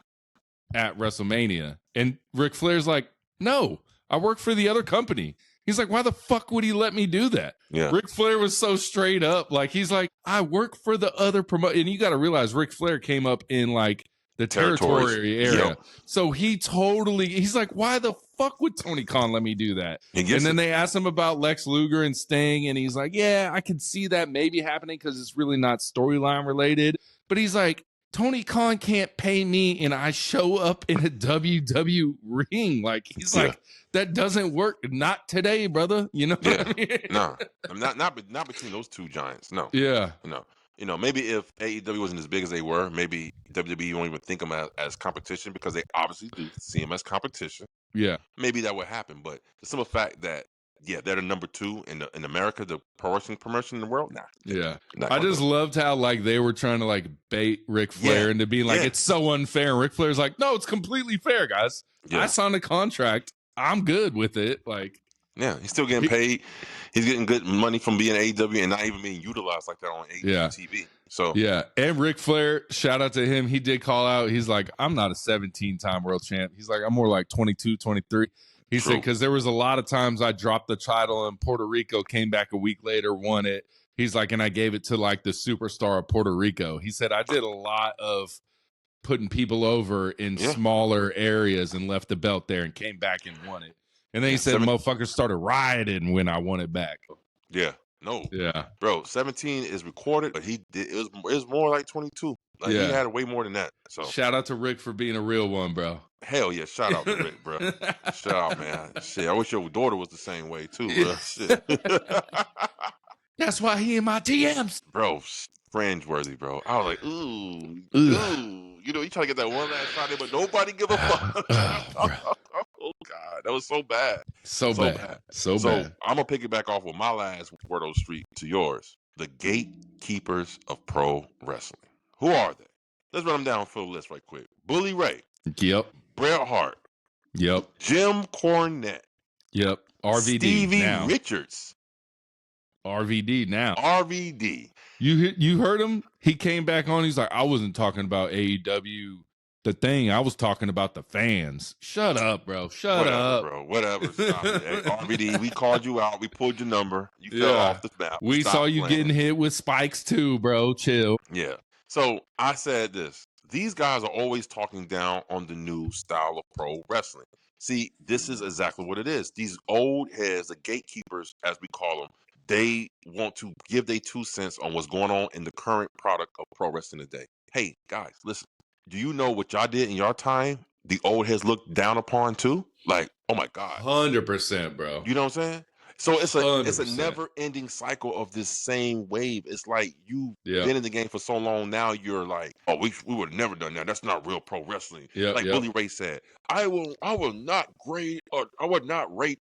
at WrestleMania? And Ric Flair's like, no, I work for the other company. He's like, why the fuck would he let me do that? Yeah. Ric Flair was so straight up. Like, he's like, I work for the other And you got to realize Ric Flair came up in like the territory area. Yep. So he's like, why the fuck would Tony Khan let me do that? And then they asked him about Lex Luger and Sting. And he's like, yeah, I can see that maybe happening because it's really not storyline related. But he's like, Tony Khan can't pay me and I show up in a WW ring. Like, he's like, that doesn't work. Not today, brother. You know what I mean? No, not between those two giants. No. Yeah. No. You know, maybe if AEW wasn't as big as they were, maybe WWE won't even think them as competition because they obviously do see them as competition. Yeah. Maybe that would happen. But the simple fact that, yeah, they're the number 2 in America, the pro wrestling promotion in the world. Nah. Yeah. I just loved how like they were trying to like bait Ric Flair into being like, it's so unfair. And Ric Flair's like, no, it's completely fair, guys. I signed a contract. I'm good with it. Like, yeah, he's still getting paid. He's getting good money from being AEW and not even being utilized like that on AEW TV. So yeah, and Ric Flair, shout out to him. He did call out. He's like, I'm not a 17-time world champ. He's like, I'm more like 22, 23. He said, because there was a lot of times I dropped the title in Puerto Rico, came back a week later, won it. He's like, and I gave it to like the superstar of Puerto Rico. He said, I did a lot of putting people over in smaller areas and left the belt there and came back and won it. And then he said, motherfuckers started rioting when I won it back. Yeah. No. Yeah. Bro, 17 is recorded, but it was more like 22. Like, he had way more than that. So shout out to Rick for being a real one, bro. Hell yeah, shout out to Rick, bro. Shout out, man. Shit, I wish your daughter was the same way too, bro. Shit. That's why he in my DMs. Bro, cringe-worthy, bro. I was like, ooh. You know, you try to get that one last Friday, but nobody give a fuck. Oh God, that was so bad. So bad. So bad. I'm gonna piggyback off with my last word on the street to yours. The gatekeepers of pro wrestling. Who are they? Let's run them down for the list right quick. Bully Ray. Yep. Bret Hart. Yep. Jim Cornette. Yep. RVD. Stevie now. Richards. RVD now. RVD. You heard him? He came back on. He's like, I wasn't talking about AEW, the thing. I was talking about the fans. Shut up, bro. Shut up. Bro. Whatever. Stop it. Hey, RVD, we called you out. We pulled your number. You fell off the map. We saw you getting hit with spikes too, bro. Chill. Yeah. So I said this. These guys are always talking down on the new style of pro wrestling. See, this is exactly what it is. These old heads, the gatekeepers, as we call them, they want to give their 2 cents on what's going on in the current product of pro wrestling today. Hey, guys, listen. Do you know what y'all did in your time? The old heads looked down upon too? Like, oh my God. 100%, bro. You know what I'm saying? So it's a 100%. never-ending cycle of this same wave. It's like you've been in the game for so long. Now you're like, oh, we would have never done that. That's not real pro wrestling. Billy Ray said, I will not rate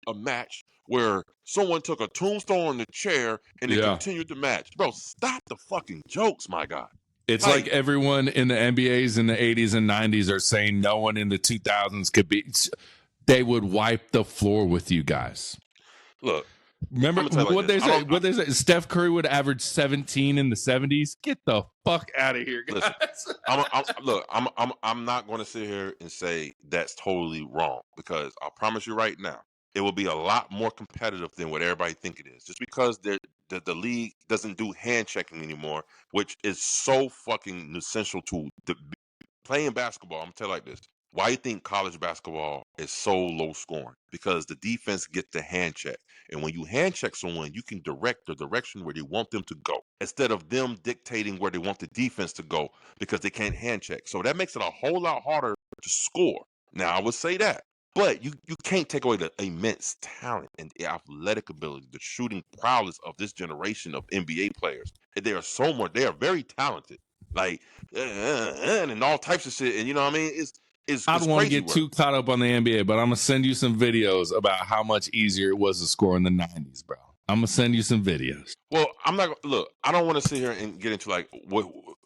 a match where someone took a tombstone on the chair and they continued the match. Bro, stop the fucking jokes, my God. It's like everyone in the NBAs in the 80s and 90s are saying no one in the 2000s could be. they would wipe the floor with you guys. Look, remember what they say? What they say? Steph Curry would average 17 in the 70s. Get the fuck out of here, guys. Listen, I'm not going to sit here and say that's totally wrong, because I promise you right now, it will be a lot more competitive than what everybody think it is. Just because the league doesn't do hand checking anymore, which is so fucking essential to playing basketball. I'm gonna tell you like this. Why you think college basketball is so low scoring? Because the defense gets the hand check. And when you hand check someone, you can direct the direction where they want them to go, instead of them dictating where they want the defense to go, because they can't hand check. So that makes it a whole lot harder to score. Now, I would say that. But you can't take away the immense talent and the athletic ability, the shooting prowess of this generation of NBA players. They are very talented. Like, and all types of shit. And you know what I mean? I don't want to get too caught up on the NBA, but I'm going to send you some videos about how much easier it was to score in the 90s, bro. I'm going to send you some videos. Well, look, I don't want to sit here and get into like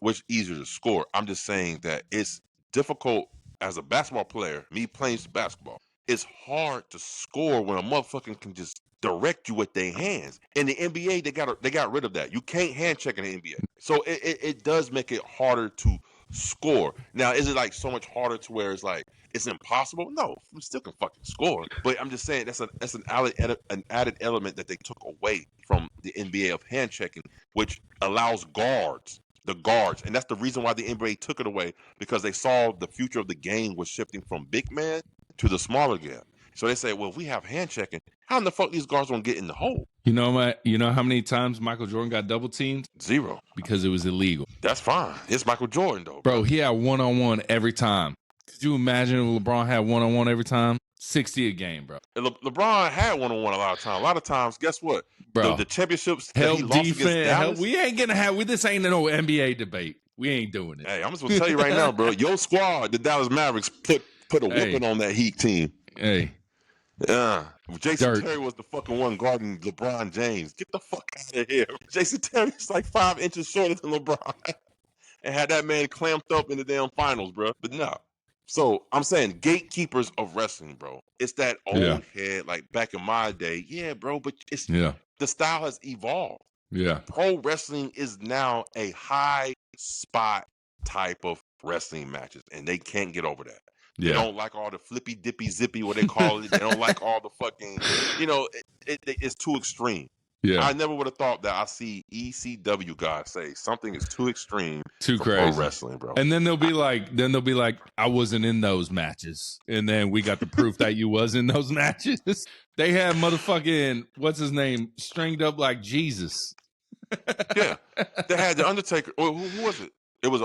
which easier to score. I'm just saying that it's difficult as a basketball player, me playing basketball. It's hard to score when a motherfucker can just direct you with their hands. In the NBA, they got rid of that. You can't hand check in the NBA. So it does make it harder to score. Now, is it like so much harder to where it's like it's impossible? No, we still can fucking score. But I'm just saying that's an added element that they took away from the NBA of hand checking, which allows the guards, and that's the reason why the NBA took it away, because they saw the future of the game was shifting from big man to the smaller guy. So they say, well, if we have hand checking, how in the fuck these guards gonna get in the hole? You know how many times Michael Jordan got double teamed? 0. Because it was illegal. That's fine. It's Michael Jordan though. Bro, he had one-on-one every time. Could you imagine if LeBron had one-on-one every time? 60 a game, bro. LeBron had one-on-one a lot of times. A lot of times, guess what? Bro, the championships that he lost against Dallas. We ain't gonna have this ain't no NBA debate. We ain't doing it. Hey, I'm just gonna tell you right now, bro. Your squad, the Dallas Mavericks, put a whooping on that Heat team. Hey. Jason Terry was the fucking one guarding LeBron James. Get the fuck out of here. Jason Terry's like 5 inches shorter than LeBron and had that man clamped up in the damn finals, bro. But no. So I'm saying gatekeepers of wrestling, bro. It's that old head, like back in my day. Yeah, bro, but the style has evolved. Yeah. Pro wrestling is now a high spot type of wrestling matches, and they can't get over that. They don't like all the flippy dippy zippy, what they call it. They don't like all the fucking, it's too extreme. Yeah. I never would have thought that I see ECW guys say something is too extreme, too crazy pro wrestling, bro. And then they'll be like, I wasn't in those matches, and then we got the proof that you was in those matches. They had motherfucking what's his name stringed up like Jesus. Yeah, they had the Undertaker. Who was it? It was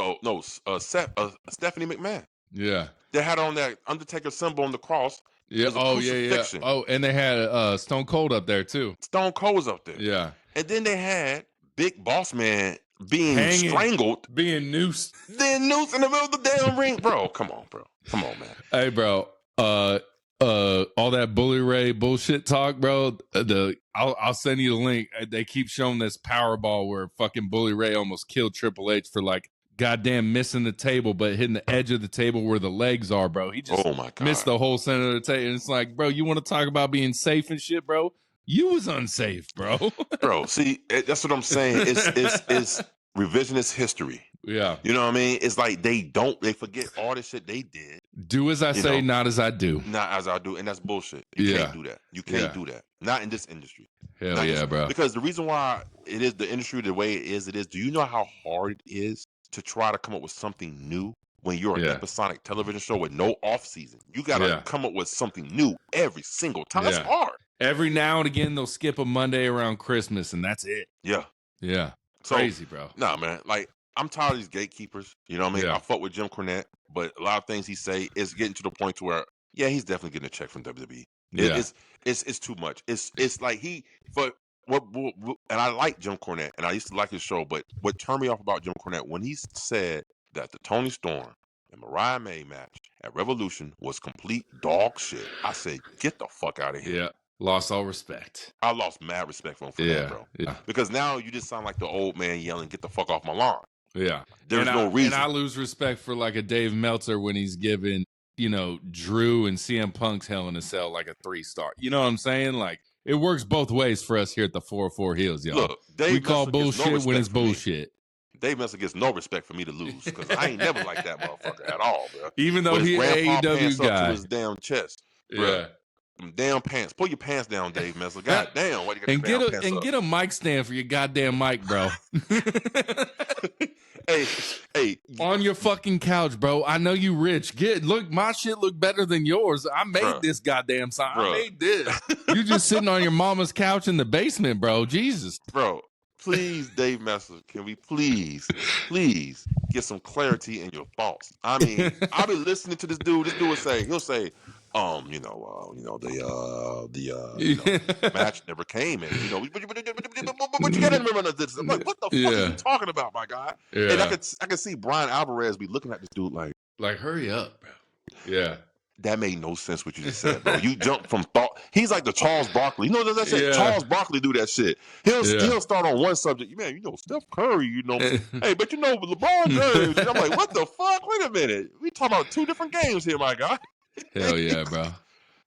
Stephanie McMahon. Yeah, they had on that Undertaker symbol on the cross. Yeah. Oh, yeah. Oh, and they had Stone Cold up there too. Stone Cold was up there. Yeah. And then they had Big Boss Man being strangled, being noosed, then noosed in the middle of the damn ring, bro. Come on, man. Hey, bro. All that Bully Ray bullshit talk, bro. I'll send you the link. They keep showing this Powerball where fucking Bully Ray almost killed Triple H for like goddamn missing the table, but hitting the edge of the table where the legs are, bro. He just missed the whole center of the table. And it's like, bro, you want to talk about being safe and shit, bro? You was unsafe, bro. Bro, see, that's what I'm saying. It's revisionist history. Yeah. You know what I mean? It's like they forget all the shit they did. Do as I say, not as I do. Not as I do. And that's bullshit. You can't do that. You can't do that. Not in this industry. Hell yeah, bro. Because the reason why it is the industry the way it is, do you know how hard it is to try to come up with something new when you're an episodic television show with no off season? You got to come up with something new every single time. That's hard. Every now and again, they'll skip a Monday around Christmas, and that's it. Yeah. Yeah. Crazy, bro. Nah, man. Like, I'm tired of these gatekeepers. You know what I mean? Yeah. I fuck with Jim Cornette, but a lot of things he say is getting to the point to where, he's definitely getting a check from WWE. It's too much. It's like and I like Jim Cornette, and I used to like his show, but what turned me off about Jim Cornette, when he said that the Tony Storm and Mariah May match at Revolution was complete dog shit, I said, get the fuck out of here. Yeah. Lost all respect. I lost mad respect for him for that, bro. Yeah. Because now you just sound like the old man yelling, get the fuck off my lawn. Yeah. There's no reason. And I lose respect for like a Dave Meltzer when he's giving you know, Drew and CM Punk's Hell in a Cell like a 3-star. You know what I'm saying? Like, it works both ways for us here at the 404 Heels, y'all. Look, Dave we call Messer gets no bullshit when respect it's from me. bullshit. Dave Messer gets no respect for me to lose because I ain't never like that motherfucker at all, bro. Even though With his he grandpa AEW pants up to guy. his damn chest, Yeah. bro. Them damn pants. Pull your pants down, Dave Messer. God damn, why you got And your damn get pants up? get a mic stand for your goddamn mic, bro. Hey, on your fucking couch, bro. I know you rich. Look, my shit look better than yours. I made Bruh. this goddamn sign. Bruh. I made this. You just sitting on your mama's couch in the basement, bro. Jesus. Bro, please, Dave Messer, can we please get some clarity in your thoughts? I mean, I've been listening to this dude. This dude he'll say, the match never came, and you know, but you gotta remember this. I'm like, what the fuck are you talking about, my guy? Yeah. And I could see Brian Alvarez be looking at this dude like, hurry up, bro. Yeah. That made no sense what you just said, bro. You jumped from thought. He's like the Charles Barkley. You know that shit? Yeah. Charles Barkley do that shit. He'll start on one subject. Man, you know Steph Curry. You know, hey, but you know LeBron James. And I'm like, what the fuck? Wait a minute. We talking about 2 different games here, my guy. Hell yeah, bro.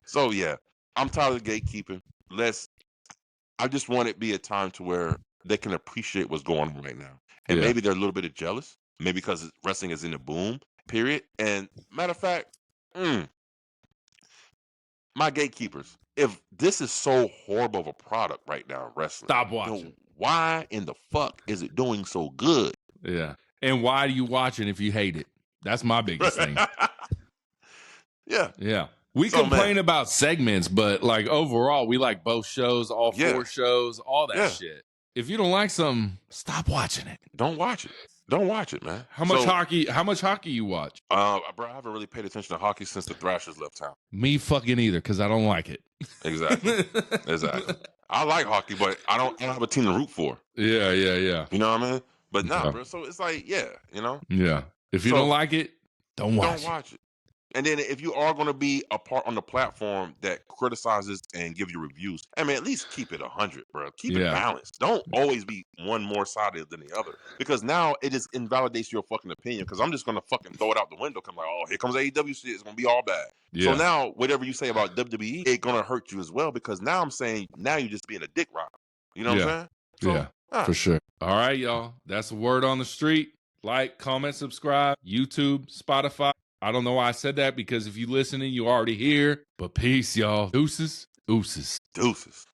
So yeah, I'm tired of gatekeeping. I just want it to be a time to where they can appreciate what's going on right now, and maybe they're a little bit jealous. Maybe because wrestling is in a boom period. And matter of fact, my gatekeepers, if this is so horrible of a product right now in wrestling, stop watching. Why in the fuck is it doing so good? Yeah. And why do you watch it if you hate it? That's my biggest thing. Yeah. Yeah. We complain about segments, but like overall, we like both shows, all 4 shows, all that shit. If you don't like something, stop watching it. Don't watch it. Don't watch it, man. How much hockey you watch? Bro, I haven't really paid attention to hockey since the Thrashers left town. Me fucking either, because I don't like it. Exactly. I like hockey, but I don't have a team to root for. Yeah. You know what I mean? But bro. So it's like, you know? Yeah. If you don't like it, don't watch it. And then if you are going to be a part on the platform that criticizes and give you reviews, I mean, at least keep it 100, bro. Keep it balanced. Don't always be one more sided than the other, because now it just invalidates your fucking opinion. Because I'm just going to fucking throw it out the window. Come like, oh, here comes AEW shit. It's going to be all bad. Yeah. So now whatever you say about WWE, it's going to hurt you as well, because now I'm saying now you're just being a dick rider. You know what I'm saying? So, for sure. All right, y'all. That's the word on the street. Like, comment, subscribe, YouTube, Spotify. I don't know why I said that, because if you listening, you already here. But peace, y'all. Deuces.